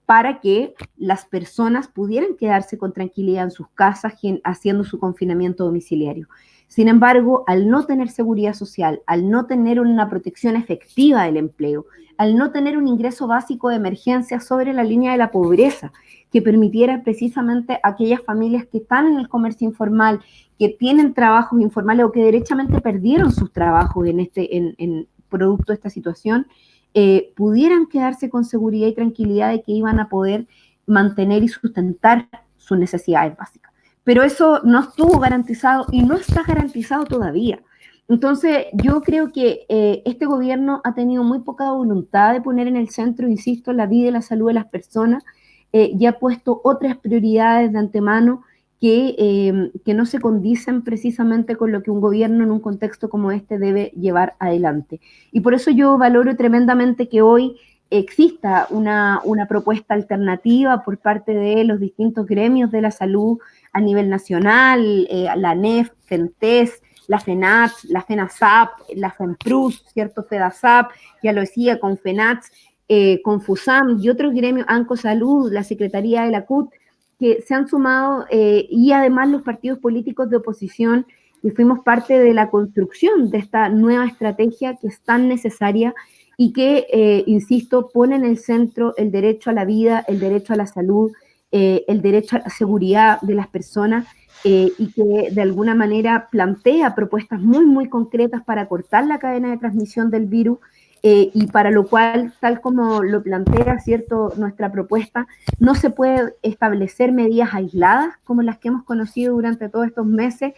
para que las personas pudieran quedarse con tranquilidad en sus casas haciendo su confinamiento domiciliario. Sin embargo, al no tener seguridad social, al no tener una protección efectiva del empleo, al no tener un ingreso básico de emergencia sobre la línea de la pobreza, que permitiera precisamente a aquellas familias que están en el comercio informal, que tienen trabajos informales o que derechamente perdieron sus trabajos en producto de esta situación, pudieran quedarse con seguridad y tranquilidad de que iban a poder mantener y sustentar sus necesidades básicas. Pero eso no estuvo garantizado y no está garantizado todavía. Entonces, yo creo que este gobierno ha tenido muy poca voluntad de poner en el centro, insisto, la vida y la salud de las personas, y ha puesto otras prioridades de antemano que no se condicen precisamente con lo que un gobierno en un contexto como este debe llevar adelante. Y por eso yo valoro tremendamente que hoy exista una propuesta alternativa por parte de los distintos gremios de la salud a nivel nacional, la ANEF, FENTES, la FENAT, la FENASAP, la FENPRUS, ¿cierto? FEDASAP, ya lo decía, con FENATS, con FUSAM y otros gremios, ANCO Salud, la Secretaría de la CUT, que se han sumado, y además los partidos políticos de oposición, que fuimos parte de la construcción de esta nueva estrategia que es tan necesaria y que, insisto, pone en el centro el derecho a la vida, el derecho a la salud, el derecho a la seguridad de las personas, y que de alguna manera plantea propuestas muy, muy concretas para cortar la cadena de transmisión del virus, y para lo cual, tal como lo plantea, ¿cierto?, nuestra propuesta, no se puede establecer medidas aisladas como las que hemos conocido durante todos estos meses,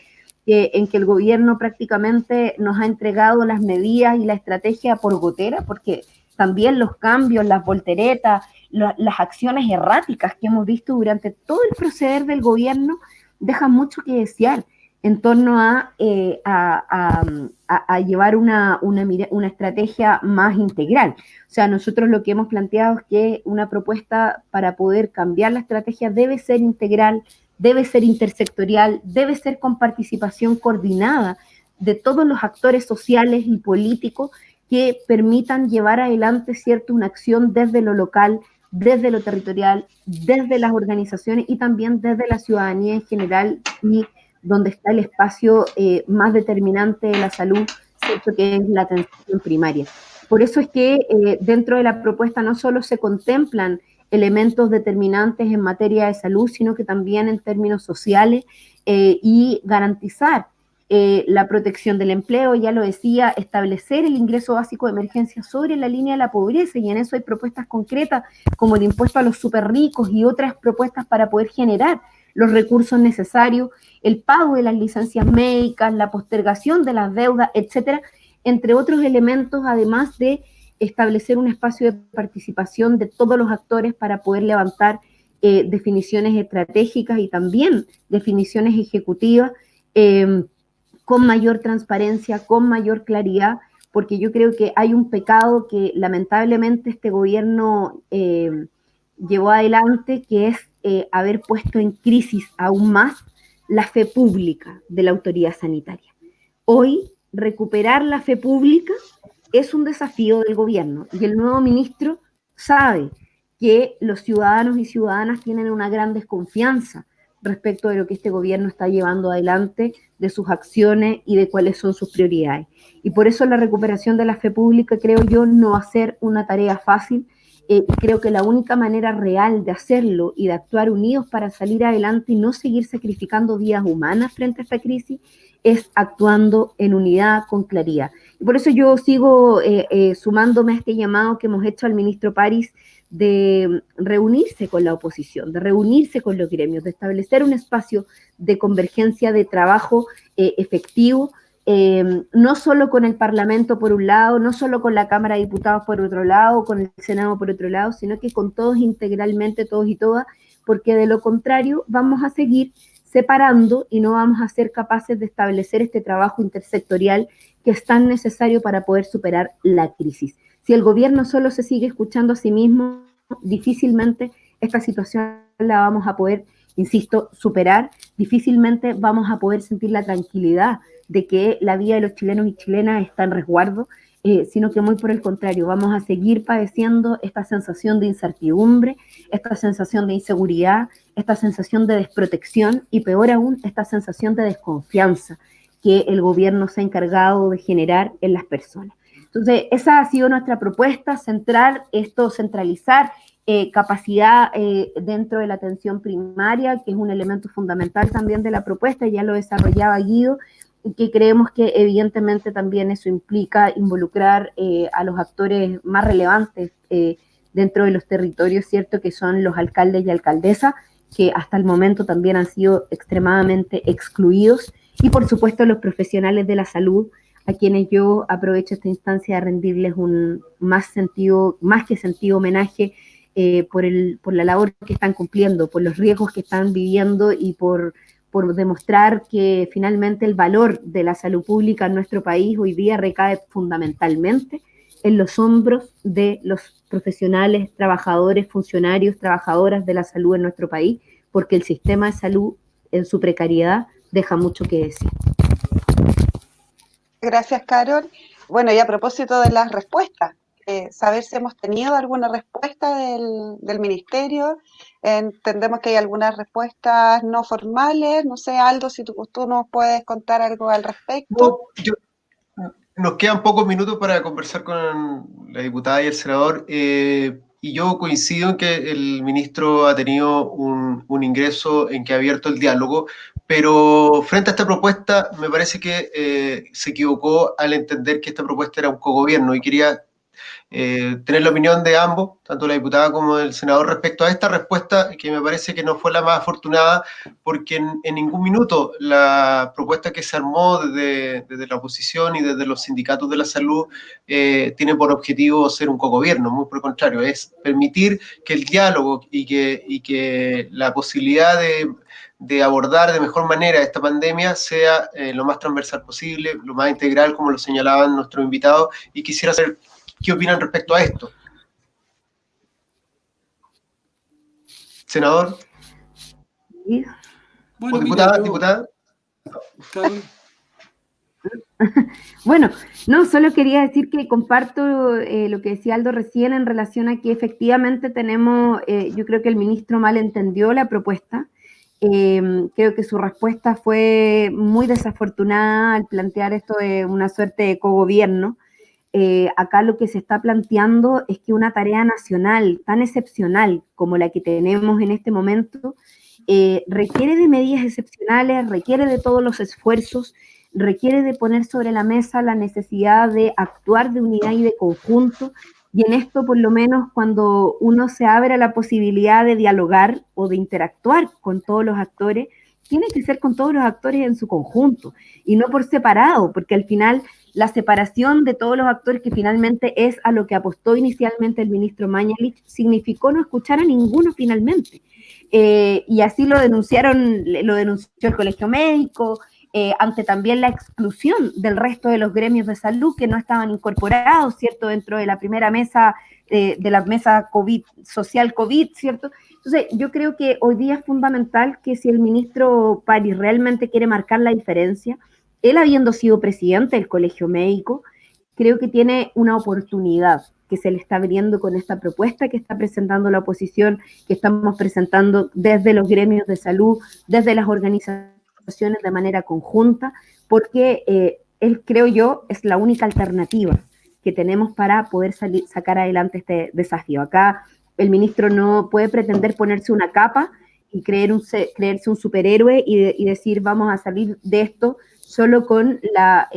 en que el gobierno prácticamente nos ha entregado las medidas y la estrategia por gotera, porque también los cambios, las volteretas, las acciones erráticas que hemos visto durante todo el proceder del gobierno dejan mucho que desear en torno a llevar una estrategia más integral. O sea, nosotros lo que hemos planteado es que una propuesta para poder cambiar la estrategia debe ser integral, debe ser intersectorial, debe ser con participación coordinada de todos los actores sociales y políticos que permitan llevar adelante, ¿cierto?, una acción desde lo local, desde lo territorial, desde las organizaciones y también desde la ciudadanía en general, y donde está el espacio más determinante de la salud, ¿cierto?, que es la atención primaria. Por eso es que dentro de la propuesta no solo se contemplan elementos determinantes en materia de salud, sino que también en términos sociales, y garantizar la protección del empleo, ya lo decía, establecer el ingreso básico de emergencia sobre la línea de la pobreza, y en eso hay propuestas concretas como el impuesto a los súper ricos y otras propuestas para poder generar los recursos necesarios, el pago de las licencias médicas, la postergación de las deudas, etcétera, entre otros elementos, además de establecer un espacio de participación de todos los actores para poder levantar definiciones estratégicas y también definiciones ejecutivas, con mayor transparencia, con mayor claridad, porque yo creo que hay un pecado que lamentablemente este gobierno llevó adelante, que es haber puesto en crisis aún más la fe pública de la autoridad sanitaria. Hoy, recuperar la fe pública es un desafío del gobierno, y el nuevo ministro sabe que los ciudadanos y ciudadanas tienen una gran desconfianza respecto de lo que este gobierno está llevando adelante, de sus acciones y de cuáles son sus prioridades. Y por eso la recuperación de la fe pública, creo yo, no va a ser una tarea fácil. Creo que la única manera real de hacerlo y de actuar unidos para salir adelante y no seguir sacrificando vidas humanas frente a esta crisis es actuando en unidad, con claridad. Y por eso yo sigo sumándome a este llamado que hemos hecho al ministro París de reunirse con la oposición, de reunirse con los gremios, de establecer un espacio de convergencia, de trabajo efectivo, no solo con el Parlamento por un lado, no solo con la Cámara de Diputados por otro lado, con el Senado por otro lado, sino que con todos integralmente, todos y todas, porque de lo contrario vamos a seguir separando y no vamos a ser capaces de establecer este trabajo intersectorial que es tan necesario para poder superar la crisis. Si el gobierno solo se sigue escuchando a sí mismo, difícilmente esta situación la vamos a poder, insisto, superar, difícilmente vamos a poder sentir la tranquilidad de que la vida de los chilenos y chilenas está en resguardo, sino que muy por el contrario, vamos a seguir padeciendo esta sensación de incertidumbre, esta sensación de inseguridad, esta sensación de desprotección y peor aún, esta sensación de desconfianza que el gobierno se ha encargado de generar en las personas. Entonces, esa ha sido nuestra propuesta, centralizar capacidad dentro de la atención primaria, que es un elemento fundamental también de la propuesta, ya lo desarrollaba Guido, que creemos que evidentemente también eso implica involucrar a los actores más relevantes dentro de los territorios, ¿cierto? Que son los alcaldes y alcaldesas, que hasta el momento también han sido extremadamente excluidos, y por supuesto los profesionales de la salud, a quienes yo aprovecho esta instancia de rendirles un más que sentido homenaje por la labor que están cumpliendo, por los riesgos que están viviendo y por demostrar que finalmente el valor de la salud pública en nuestro país hoy día recae fundamentalmente en los hombros de los profesionales, trabajadores, funcionarios, trabajadoras de la salud en nuestro país, porque el sistema de salud en su precariedad deja mucho que decir. Gracias, Carol. Bueno, y a propósito de las respuestas, saber si hemos tenido alguna respuesta del ministerio. Entendemos que hay algunas respuestas no formales. No sé, Aldo, si tú nos puedes contar algo al respecto. Nos quedan pocos minutos para conversar con la diputada y el senador, y yo coincido en que el ministro ha tenido un ingreso en que ha abierto el diálogo, pero frente a esta propuesta me parece que se equivocó al entender que esta propuesta era un cogobierno, y quería tener la opinión de ambos, tanto la diputada como del senador, respecto a esta respuesta, que me parece que no fue la más afortunada, porque en ningún minuto la propuesta que se armó desde la oposición y desde los sindicatos de la salud tiene por objetivo ser un cogobierno, muy por el contrario, es permitir que el diálogo y que la posibilidad de abordar de mejor manera esta pandemia sea lo más transversal posible, lo más integral, como lo señalaban nuestros invitados, y quisiera saber ¿qué opinan respecto a esto? Senador. Bueno, diputada. Carol. Bueno, no, solo quería decir que comparto lo que decía Aldo recién en relación a que efectivamente tenemos, yo creo que el ministro malentendió la propuesta. Creo que su respuesta fue muy desafortunada al plantear esto de una suerte de cogobierno. Acá lo que se está planteando es que una tarea nacional tan excepcional como la que tenemos en este momento requiere de medidas excepcionales, requiere de todos los esfuerzos, requiere de poner sobre la mesa la necesidad de actuar de unidad y de conjunto, y en esto por lo menos cuando uno se abre a la posibilidad de dialogar o de interactuar con todos los actores, tiene que ser con todos los actores en su conjunto y no por separado, porque al final la separación de todos los actores, que finalmente es a lo que apostó inicialmente el ministro Mañalich, significó no escuchar a ninguno finalmente. Y así lo denunció el Colegio Médico, ante también la exclusión del resto de los gremios de salud que no estaban incorporados, ¿cierto?, dentro de la primera mesa, de la mesa COVID, social COVID, ¿cierto? Entonces, yo creo que hoy día es fundamental que si el ministro París realmente quiere marcar la diferencia, él habiendo sido presidente del Colegio Médico, creo que tiene una oportunidad que se le está abriendo con esta propuesta que está presentando la oposición, que estamos presentando desde los gremios de salud, desde las organizaciones de manera conjunta, porque él, creo yo, es la única alternativa que tenemos para poder sacar adelante este desafío. Acá el ministro no puede pretender ponerse una capa y creerse un superhéroe y decir vamos a salir de esto solo con la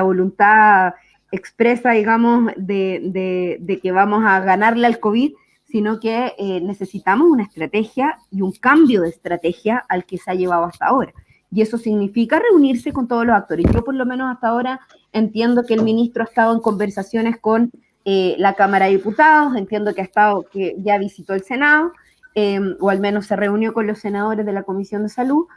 voluntad expresa, digamos, de que vamos a ganarle al COVID, sino que necesitamos una estrategia y un cambio de estrategia al que se ha llevado hasta ahora. Y eso significa reunirse con todos los actores. Yo por lo menos hasta ahora entiendo que el ministro ha estado en conversaciones con la Cámara de Diputados, entiendo que ya visitó el Senado, o al menos se reunió con los senadores de la Comisión de Salud,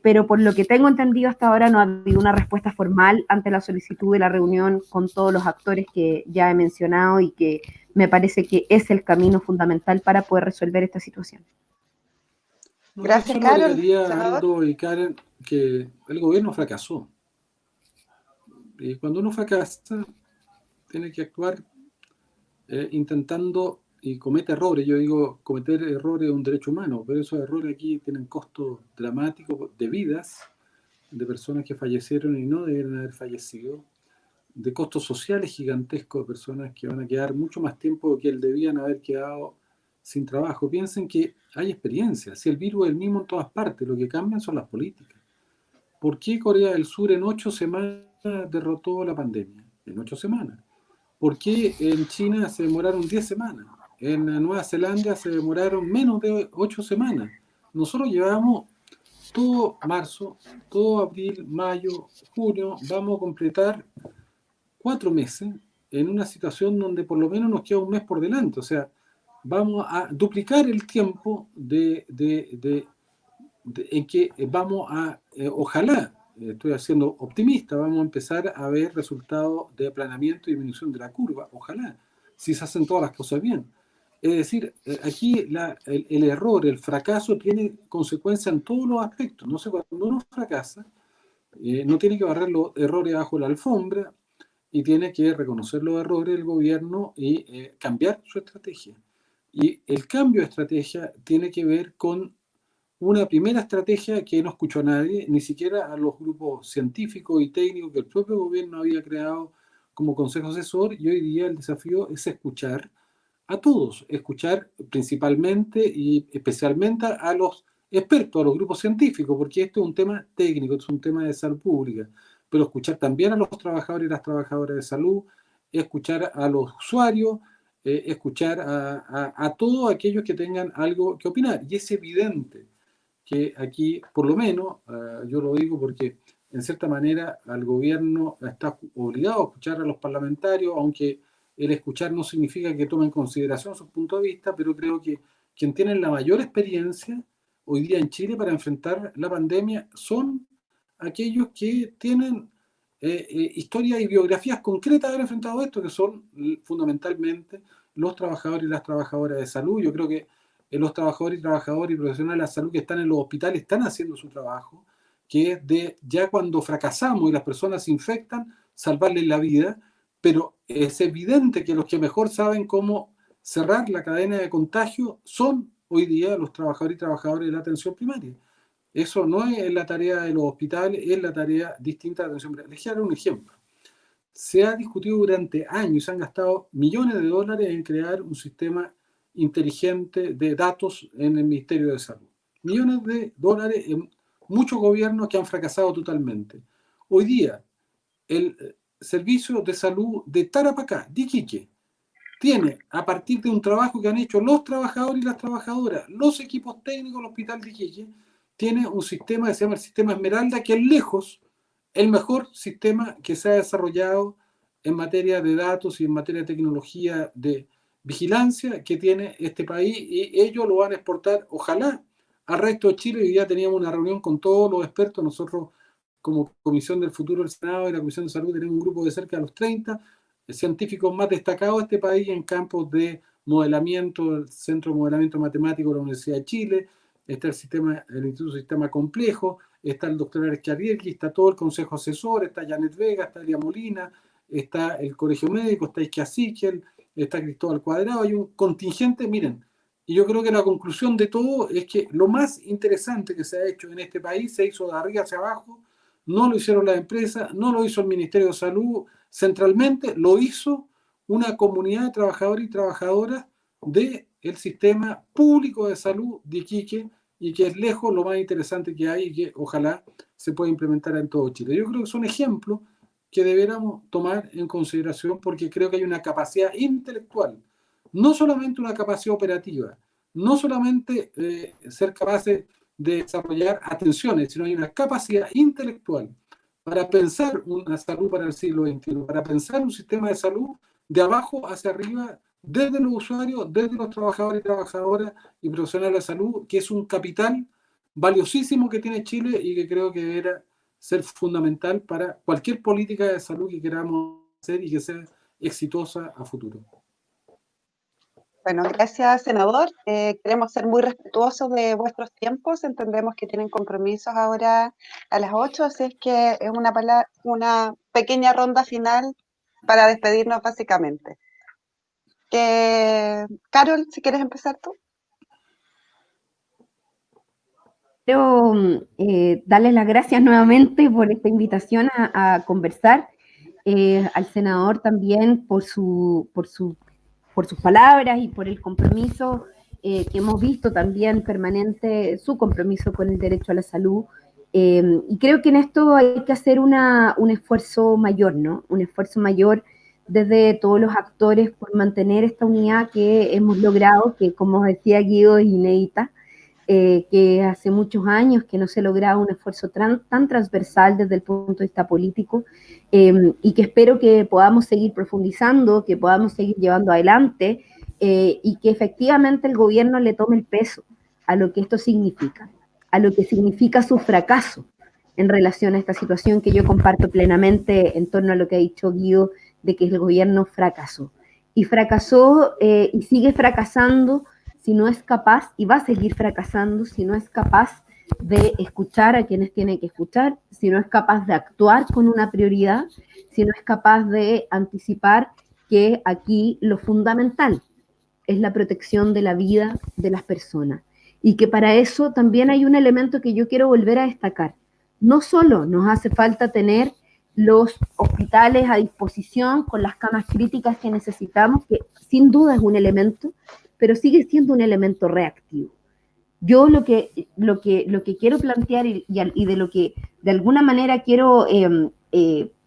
pero por lo que tengo entendido hasta ahora no ha habido una respuesta formal ante la solicitud de la reunión con todos los actores que ya he mencionado y que me parece que es el camino fundamental para poder resolver esta situación. Gracias, Carol. Yo agregaría, senador. Aldo y Karen, que el gobierno fracasó. Y cuando uno fracasa, tiene que actuar intentando y comete errores. Yo digo, cometer errores es un derecho humano, pero esos errores aquí tienen costos dramáticos de vidas, de personas que fallecieron y no debieron haber fallecido, de costos sociales gigantescos de personas que van a quedar mucho más tiempo que el debían haber quedado sin trabajo. Piensen que hay experiencia, si el virus es el mismo en todas partes, lo que cambian son las políticas. ¿Por qué Corea del Sur en 8 semanas derrotó la pandemia? En 8 semanas. ¿Por qué en China se demoraron 10 semanas? En Nueva Zelanda se demoraron menos de 8 semanas. Nosotros llevamos todo marzo, todo abril, mayo, junio, vamos a completar 4 meses en una situación donde por lo menos nos queda un mes por delante. O sea, vamos a duplicar el tiempo en que vamos a, ojalá, estoy siendo optimista, vamos a empezar a ver resultados de aplanamiento y disminución de la curva, ojalá, si se hacen todas las cosas bien. Es decir, aquí el error, el fracaso tiene consecuencias en todos los aspectos. No sé, cuando uno fracasa, no tiene que barrer los errores bajo la alfombra y tiene que reconocer los errores del gobierno y cambiar su estrategia. Y el cambio de estrategia tiene que ver con una primera estrategia que no escuchó a nadie, ni siquiera a los grupos científicos y técnicos que el propio gobierno había creado como consejo asesor, y hoy día el desafío es escuchar a todos, escuchar principalmente y especialmente a los expertos, a los grupos científicos, porque esto es un tema técnico, es un tema de salud pública, pero escuchar también a los trabajadores y las trabajadoras de salud, escuchar a los usuarios, escuchar a todos aquellos que tengan algo que opinar. Y es evidente que aquí, por lo menos, yo lo digo porque en cierta manera al gobierno está obligado a escuchar a los parlamentarios, aunque el escuchar no significa que tomen en consideración sus puntos de vista, pero creo que quien tiene la mayor experiencia hoy día en Chile para enfrentar la pandemia son aquellos que tienen historias y biografías concretas de haber enfrentado esto, que son fundamentalmente los trabajadores y las trabajadoras de salud. Yo creo que los trabajadores y profesionales de la salud que están en los hospitales están haciendo su trabajo, que es de ya cuando fracasamos y las personas se infectan, salvarles la vida, pero es evidente que los que mejor saben cómo cerrar la cadena de contagio son hoy día los trabajadores y trabajadoras de la atención primaria. Eso no es la tarea de los hospitales, es la tarea distinta de la atención primaria. Les quiero dar un ejemplo. Se ha discutido durante años y se han gastado millones de dólares en crear un sistema inteligente de datos en el Ministerio de Salud. Millones de dólares en muchos gobiernos que han fracasado totalmente. Hoy día, el Servicio de Salud de Tarapacá, de Iquique, tiene, a partir de un trabajo que han hecho los trabajadores y las trabajadoras, los equipos técnicos del Hospital de Iquique, tiene un sistema que se llama el Sistema Esmeralda, que es lejos el mejor sistema que se ha desarrollado en materia de datos y en materia de tecnología de vigilancia que tiene este país, y ellos lo van a exportar, ojalá, al resto de Chile. Hoy día teníamos una reunión con todos los expertos. Nosotros, como Comisión del Futuro del Senado y la Comisión de Salud, tenemos un grupo de cerca de los 30 científicos más destacados de este país en campos de modelamiento, el Centro de Modelamiento Matemático de la Universidad de Chile, está el Instituto de Sistema Complejo, está el doctor Alex Arriegui, está todo el Consejo Asesor, está Janet Vega, está Elia Molina, está el Colegio Médico, está Isquia Sichel, está Cristóbal Cuadrado, hay un contingente, miren, y yo creo que la conclusión de todo es que lo más interesante que se ha hecho en este país se hizo de arriba hacia abajo, no lo hicieron las empresas, no lo hizo el Ministerio de Salud centralmente, lo hizo una comunidad de trabajadores y trabajadoras del sistema público de salud de Iquique, y que es lejos lo más interesante que hay y que ojalá se pueda implementar en todo Chile. Yo creo que son ejemplos que deberíamos tomar en consideración porque creo que hay una capacidad intelectual, no solamente una capacidad operativa, no solamente ser capaces de desarrollar atenciones, sino hay una capacidad intelectual para pensar una salud para el siglo XXI, para pensar un sistema de salud de abajo hacia arriba, desde los usuarios, desde los trabajadores y trabajadoras y profesionales de salud, que es un capital valiosísimo que tiene Chile y que creo que deberá ser fundamental para cualquier política de salud que queramos hacer y que sea exitosa a futuro. Bueno, gracias, senador. Queremos ser muy respetuosos de vuestros tiempos. Entendemos que tienen compromisos ahora a las 8, así es que es una pequeña ronda final para despedirnos básicamente. Carol, si quieres empezar tú. Quiero darles las gracias nuevamente por esta invitación a conversar, al senador también por sus palabras y por el compromiso que hemos visto también permanente, su compromiso con el derecho a la salud. Y creo que en esto hay que hacer un esfuerzo mayor, ¿no? Un esfuerzo mayor desde todos los actores por mantener esta unidad que hemos logrado, que como decía Guido es inédita, que hace muchos años que no se lograba un esfuerzo tan transversal desde el punto de vista político, y que espero que podamos seguir profundizando, que podamos seguir llevando adelante, y que efectivamente el gobierno le tome el peso a lo que esto significa, a lo que significa su fracaso en relación a esta situación que yo comparto plenamente en torno a lo que ha dicho Guido, de que el gobierno fracasó. Y fracasó y sigue fracasando si no es capaz, y va a seguir fracasando, si no es capaz de escuchar a quienes tiene que escuchar, si no es capaz de actuar con una prioridad, si no es capaz de anticipar que aquí lo fundamental es la protección de la vida de las personas. Y que para eso también hay un elemento que yo quiero volver a destacar. No solo nos hace falta tener los hospitales a disposición con las camas críticas que necesitamos, que sin duda es un elemento, pero sigue siendo un elemento reactivo. Yo lo que quiero plantear y de lo que de alguna manera quiero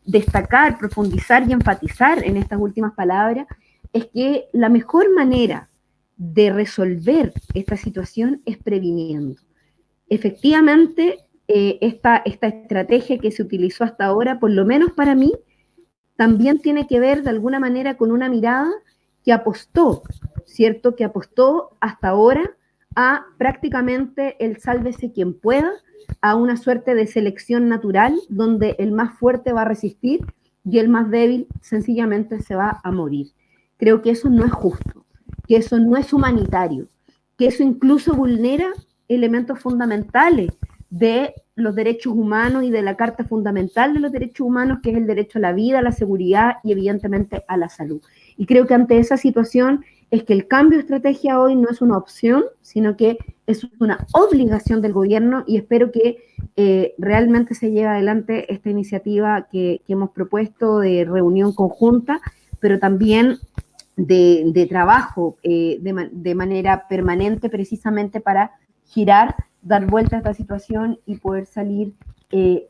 destacar, profundizar y enfatizar en estas últimas palabras, es que la mejor manera de resolver esta situación es previniendo. Efectivamente, esta estrategia que se utilizó hasta ahora, por lo menos para mí, también tiene que ver de alguna manera con una mirada que apostó, ¿cierto? Que apostó hasta ahora a prácticamente el sálvese quien pueda, a una suerte de selección natural donde el más fuerte va a resistir y el más débil sencillamente se va a morir. Creo que eso no es justo, que eso no es humanitario, que eso incluso vulnera elementos fundamentales de los derechos humanos y de la Carta Fundamental de los Derechos Humanos, que es el derecho a la vida, a la seguridad y evidentemente a la salud. Y creo que ante esa situación es que el cambio de estrategia hoy no es una opción, sino que es una obligación del gobierno, y espero que realmente se lleve adelante esta iniciativa que hemos propuesto de reunión conjunta, pero también de trabajo de manera permanente, precisamente para girar, dar vuelta a esta situación y poder salir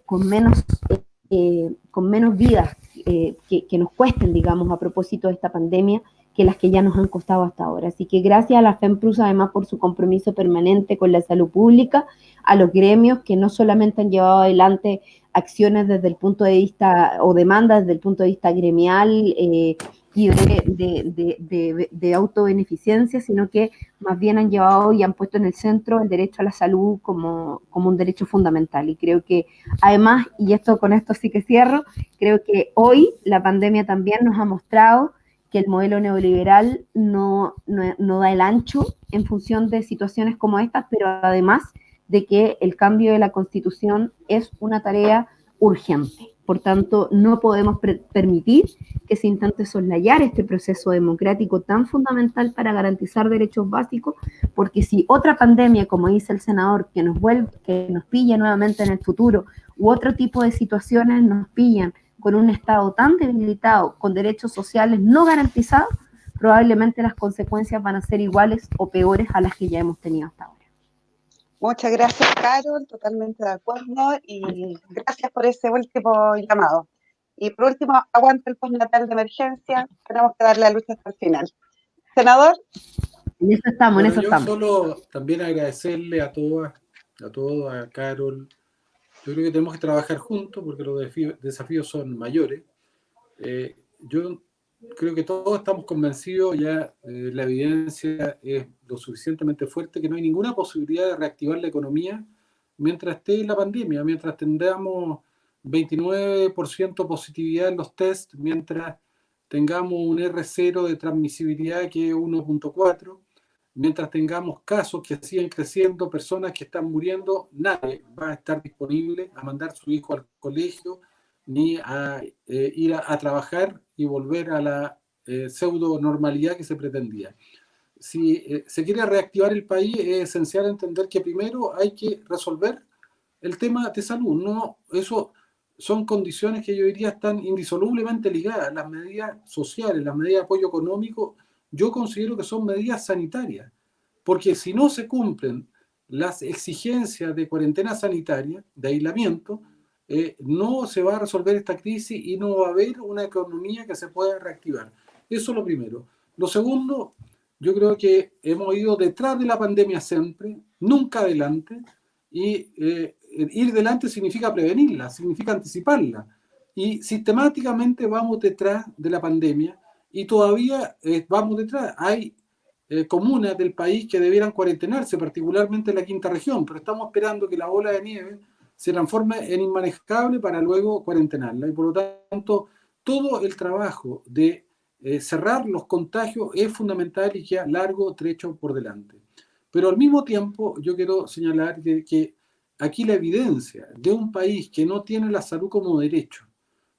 con menos vidas que nos cuesten, digamos, a propósito de esta pandemia, que las que ya nos han costado hasta ahora. Así que gracias a la FEMPRUS, además, por su compromiso permanente con la salud pública, a los gremios que no solamente han llevado adelante acciones desde el punto de vista, o demandas desde el punto de vista gremial y de autobeneficencia, sino que más bien han llevado y han puesto en el centro el derecho a la salud como un derecho fundamental. Y creo que además, y con esto sí que cierro, creo que hoy la pandemia también nos ha mostrado que el modelo neoliberal no da el ancho en función de situaciones como estas, pero además de que el cambio de la Constitución es una tarea urgente. Por tanto, no podemos permitir que se intente soslayar este proceso democrático tan fundamental para garantizar derechos básicos, porque si otra pandemia, como dice el senador, que nos pilla nuevamente en el futuro, u otro tipo de situaciones nos pillan con un Estado tan debilitado, con derechos sociales no garantizados, probablemente las consecuencias van a ser iguales o peores a las que ya hemos tenido hasta ahora. Muchas gracias, Carol, totalmente de acuerdo, y gracias por ese último llamado. Y por último, aguanta el postnatal de emergencia, tenemos que darle la lucha hasta el final. Senador. En eso estamos, en Bueno, eso yo estamos. solo también agradecerle a todas, a todos, a Carol. Yo creo que tenemos que trabajar juntos porque los desafíos son mayores. Yo creo que todos estamos convencidos, ya la evidencia es lo suficientemente fuerte que no hay ninguna posibilidad de reactivar la economía mientras esté la pandemia, mientras tengamos 29% positividad en los test, mientras tengamos un R0 de transmisibilidad que es 1.4, mientras tengamos casos que siguen creciendo, personas que están muriendo, nadie va a estar disponible a mandar a su hijo al colegio ni a ir a trabajar y volver a la pseudo normalidad que se pretendía. Si se quiere reactivar el país, es esencial entender que primero hay que resolver el tema de salud. No, eso son condiciones que yo diría están indisolublemente ligadas. Las medidas sociales, las medidas de apoyo económico, yo considero que son medidas sanitarias, porque si no se cumplen las exigencias de cuarentena sanitaria, de aislamiento, no se va a resolver esta crisis y no va a haber una economía que se pueda reactivar. Eso es lo primero. Lo segundo, yo creo que hemos ido detrás de la pandemia siempre, nunca adelante, y ir delante significa prevenirla, significa anticiparla. Y sistemáticamente vamos detrás de la pandemia y todavía vamos detrás. Hay comunas del país que debieran cuarentenarse, particularmente en la quinta región, pero estamos esperando que la ola de nieve se transforme en inmanejable para luego cuarentenarla. Y por lo tanto, todo el trabajo de cerrar los contagios es fundamental y queda largo trecho por delante. Pero al mismo tiempo, yo quiero señalar que aquí la evidencia de un país que no tiene la salud como derecho,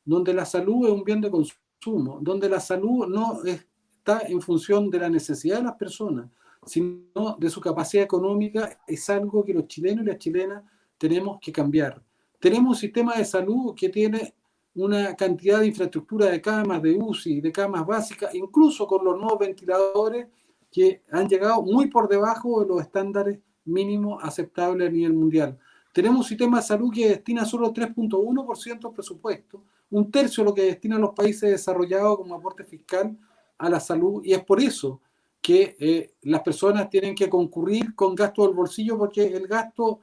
donde la salud es un bien de consumo, donde la salud no está en función de la necesidad de las personas, sino de su capacidad económica, es algo que los chilenos y las chilenas tenemos que cambiar. Tenemos un sistema de salud que tiene una cantidad de infraestructura de camas, de UCI, de camas básicas, incluso con los nuevos ventiladores que han llegado muy por debajo de los estándares mínimos aceptables a nivel mundial. Tenemos un sistema de salud que destina solo 3.1% del presupuesto, un tercio de lo que destinan los países desarrollados como aporte fiscal a la salud, y es por eso que las personas tienen que concurrir con gasto del bolsillo, porque el gasto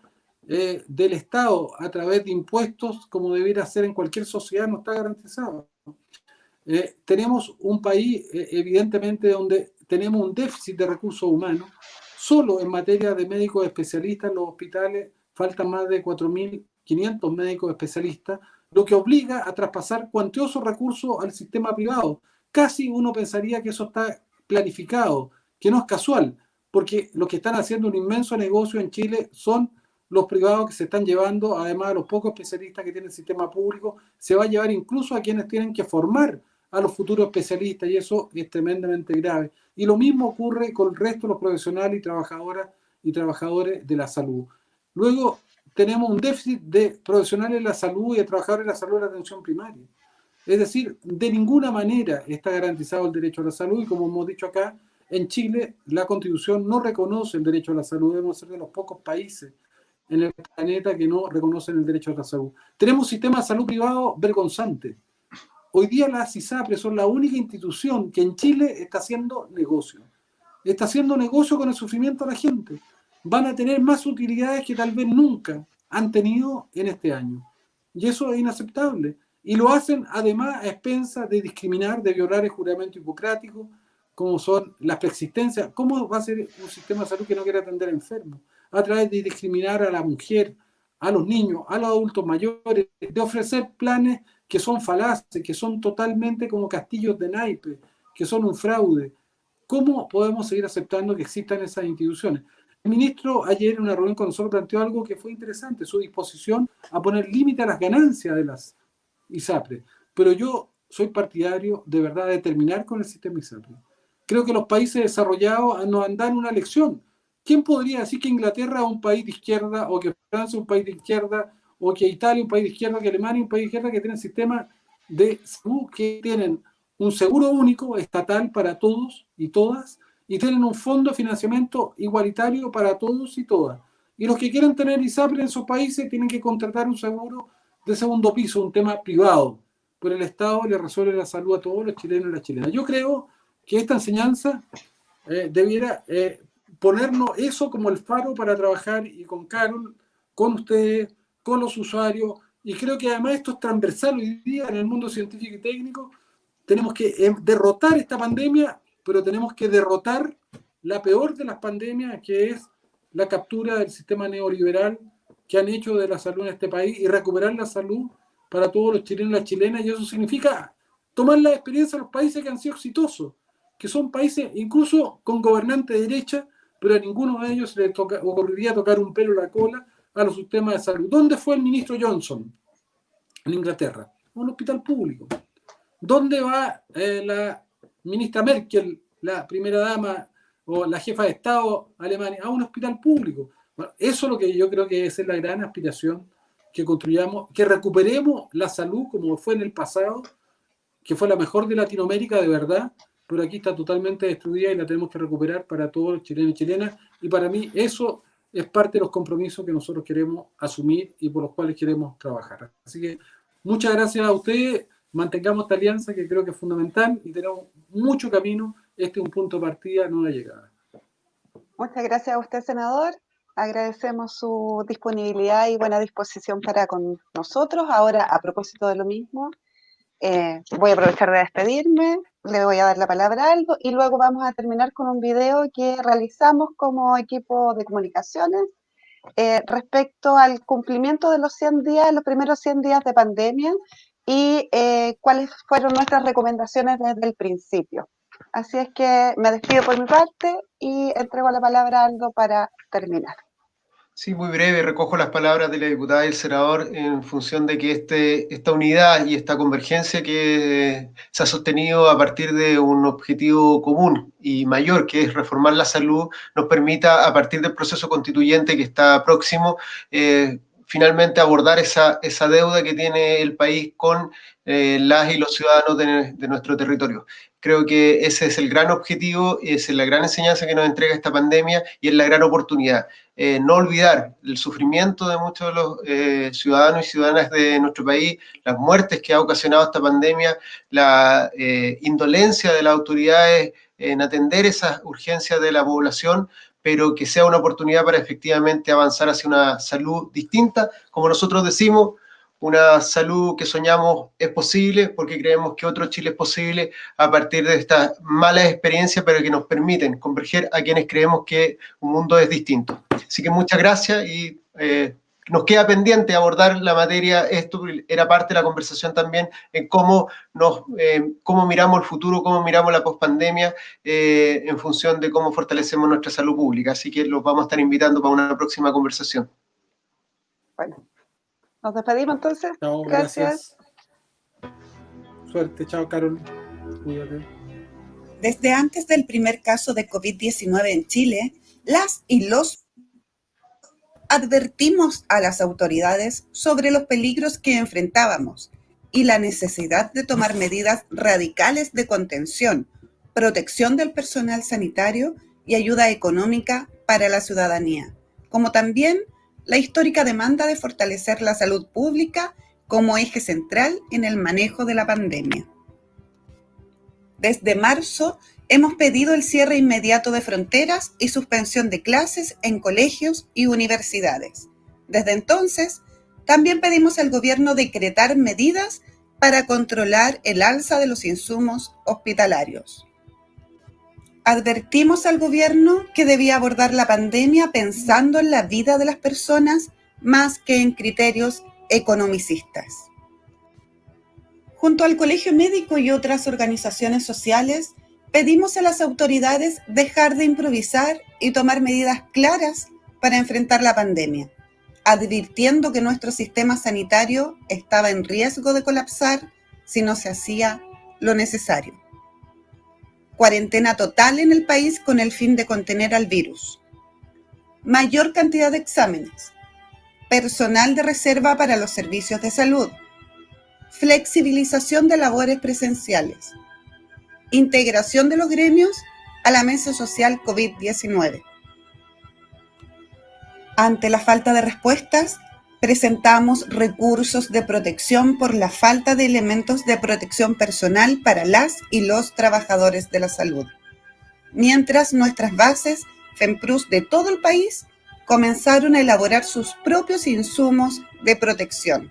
del Estado a través de impuestos, como debiera ser en cualquier sociedad, no está garantizado. Tenemos un país, evidentemente, donde tenemos un déficit de recursos humanos. Solo en materia de médicos especialistas en los hospitales faltan más de 4.500 médicos especialistas, lo que obliga a traspasar cuantiosos recursos al sistema privado. Casi uno pensaría que eso está planificado, que no es casual, porque los que están haciendo un inmenso negocio en Chile son los privados que se están llevando, además de los pocos especialistas que tiene el sistema público, se va a llevar incluso a quienes tienen que formar a los futuros especialistas, y eso es tremendamente grave. Y lo mismo ocurre con el resto de los profesionales y trabajadoras y trabajadores de la salud. Luego tenemos un déficit de profesionales de la salud y de trabajadores de la salud de la atención primaria. Es decir, de ninguna manera está garantizado el derecho a la salud, y como hemos dicho acá, en Chile la Constitución no reconoce el derecho a la salud. Debemos ser de los pocos países en el planeta que no reconocen el derecho a la salud. Tenemos un sistema de salud privado vergonzante. Hoy día las ISAPRE son la única institución que en Chile está haciendo negocio. Está haciendo negocio con el sufrimiento de la gente. Van a tener más utilidades que tal vez nunca han tenido en este año. Y eso es inaceptable. Y lo hacen además a expensas de discriminar, de violar el juramento hipocrático, como son las preexistencias. ¿Cómo va a ser un sistema de salud que no quiere atender a enfermos? A través de discriminar a la mujer, a los niños, a los adultos mayores, de ofrecer planes que son falaces, que son totalmente como castillos de naipes, que son un fraude. ¿Cómo podemos seguir aceptando que existan esas instituciones? El ministro ayer en una reunión con nosotros planteó algo que fue interesante, su disposición a poner límite a las ganancias de las ISAPRE. Pero yo soy partidario de verdad de terminar con el sistema ISAPRE. Creo que los países desarrollados nos han dado una lección. ¿Quién podría decir que Inglaterra es un país de izquierda, o que Francia es un país de izquierda, o que Italia es un país de izquierda, que Alemania es un país de izquierda, que tienen sistemas de salud que tienen un seguro único estatal para todos y todas, y tienen un fondo de financiamiento igualitario para todos y todas? Y los que quieran tener ISAPRE en esos países tienen que contratar un seguro de segundo piso, un tema privado, pero el Estado le resuelve la salud a todos los chilenos y las chilenas. Yo creo que esta enseñanza debiera ponernos eso como el faro para trabajar, y con Carol, con ustedes, con los usuarios, y creo que además esto es transversal hoy día en el mundo científico y técnico. Tenemos que derrotar esta pandemia, pero tenemos que derrotar la peor de las pandemias, que es la captura del sistema neoliberal que han hecho de la salud en este país, y recuperar la salud para todos los chilenos y las chilenas. Y eso significa tomar la experiencia de los países que han sido exitosos, que son países incluso con gobernantes de derecha, pero a ninguno de ellos se les ocurriría tocar un pelo en la cola a los sistemas de salud. ¿Dónde fue el ministro Johnson? En Inglaterra, un hospital público. ¿Dónde va la ministra Merkel, la primera dama o la jefa de Estado alemana? A un hospital público. Bueno, eso es lo que yo creo que es la gran aspiración, que construyamos, que recuperemos la salud como fue en el pasado, que fue la mejor de Latinoamérica de verdad, pero aquí está totalmente destruida y la tenemos que recuperar para todos los chilenos y chilenas. Y para mí eso es parte de los compromisos que nosotros queremos asumir y por los cuales queremos trabajar. Así que muchas gracias a ustedes. Mantengamos esta alianza, que creo que es fundamental, y tenemos mucho camino. Este es un punto de partida, no de llegada. Muchas gracias a usted, senador. Agradecemos su disponibilidad y buena disposición para con nosotros. Ahora, a propósito de lo mismo, voy a aprovechar de despedirme, le voy a dar la palabra a Aldo, y luego vamos a terminar con un video que realizamos como equipo de comunicaciones respecto al cumplimiento de los 100 días, los primeros 100 días de pandemia, y cuáles fueron nuestras recomendaciones desde el principio. Así es que me despido por mi parte y entrego la palabra a Aldo para terminar. Sí, muy breve, recojo las palabras de la diputada y el senador en función de que esta unidad y esta convergencia que se ha sostenido a partir de un objetivo común y mayor, que es reformar la salud, nos permita, a partir del proceso constituyente que está próximo, finalmente abordar esa deuda que tiene el país con las y los ciudadanos de nuestro territorio. Creo que ese es el gran objetivo, es la gran enseñanza que nos entrega esta pandemia y es la gran oportunidad. No olvidar el sufrimiento de muchos de los ciudadanos y ciudadanas de nuestro país, las muertes que ha ocasionado esta pandemia, la indolencia de las autoridades en atender esas urgencias de la población, pero que sea una oportunidad para efectivamente avanzar hacia una salud distinta. Como nosotros decimos, una salud que soñamos es posible, porque creemos que otro Chile es posible a partir de estas malas experiencias, pero que nos permiten converger a quienes creemos que un mundo es distinto. Así que muchas gracias, y nos queda pendiente abordar la materia. Esto era parte de la conversación también, en cómo miramos el futuro, cómo miramos la pospandemia, en función de cómo fortalecemos nuestra salud pública. Así que los vamos a estar invitando para una próxima conversación. Bueno, nos despedimos entonces. Chao, gracias. Suerte, chao, Carol. Cuídate. Desde antes del primer caso de COVID-19 en Chile, las y los advertimos a las autoridades sobre los peligros que enfrentábamos y la necesidad de tomar medidas radicales de contención, protección del personal sanitario y ayuda económica para la ciudadanía, como también la histórica demanda de fortalecer la salud pública como eje central en el manejo de la pandemia. Desde marzo hemos pedido el cierre inmediato de fronteras y suspensión de clases en colegios y universidades. Desde entonces, también pedimos al gobierno decretar medidas para controlar el alza de los insumos hospitalarios. Advertimos al gobierno que debía abordar la pandemia pensando en la vida de las personas más que en criterios economicistas. Junto al Colegio Médico y otras organizaciones sociales, pedimos a las autoridades dejar de improvisar y tomar medidas claras para enfrentar la pandemia, advirtiendo que nuestro sistema sanitario estaba en riesgo de colapsar si no se hacía lo necesario. Cuarentena total en el país con el fin de contener al virus. Mayor cantidad de exámenes. Personal de reserva para los servicios de salud. Flexibilización de labores presenciales. Integración de los gremios a la mesa social COVID-19. Ante la falta de respuestas, presentamos recursos de protección por la falta de elementos de protección personal para las y los trabajadores de la salud. Mientras nuestras bases, FEMPRUS de todo el país, comenzaron a elaborar sus propios insumos de protección.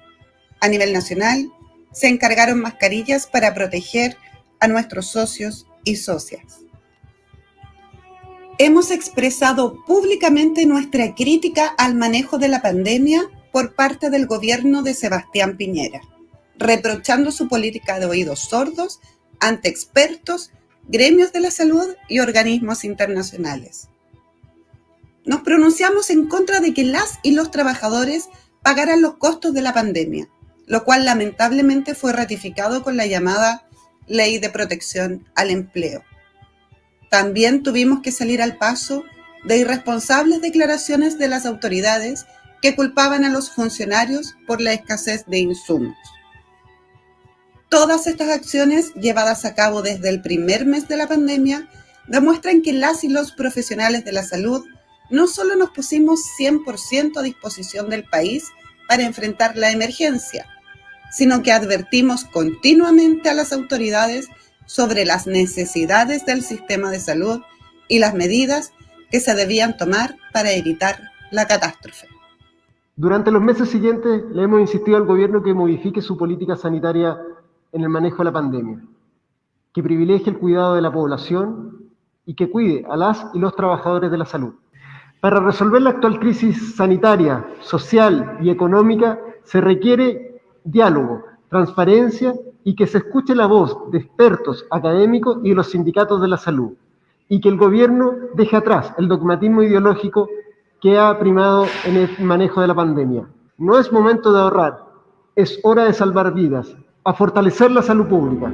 A nivel nacional, se encargaron mascarillas para proteger a nuestros socios y socias. Hemos expresado públicamente nuestra crítica al manejo de la pandemia por parte del gobierno de Sebastián Piñera, reprochando su política de oídos sordos ante expertos, gremios de la salud y organismos internacionales. Nos pronunciamos en contra de que las y los trabajadores pagaran los costos de la pandemia, lo cual lamentablemente fue ratificado con la llamada Ley de Protección al Empleo. También tuvimos que salir al paso de irresponsables declaraciones de las autoridades que culpaban a los funcionarios por la escasez de insumos. Todas estas acciones llevadas a cabo desde el primer mes de la pandemia demuestran que las y los profesionales de la salud no solo nos pusimos 100% a disposición del país para enfrentar la emergencia, sino que advertimos continuamente a las autoridades sobre las necesidades del sistema de salud y las medidas que se debían tomar para evitar la catástrofe. Durante los meses siguientes le hemos insistido al gobierno que modifique su política sanitaria en el manejo de la pandemia, que privilegie el cuidado de la población y que cuide a las y los trabajadores de la salud. Para resolver la actual crisis sanitaria, social y económica se requiere diálogo, transparencia y que se escuche la voz de expertos académicos y de los sindicatos de la salud, y que el gobierno deje atrás el dogmatismo ideológico que ha primado en el manejo de la pandemia. No es momento de ahorrar, es hora de salvar vidas, a fortalecer la salud pública.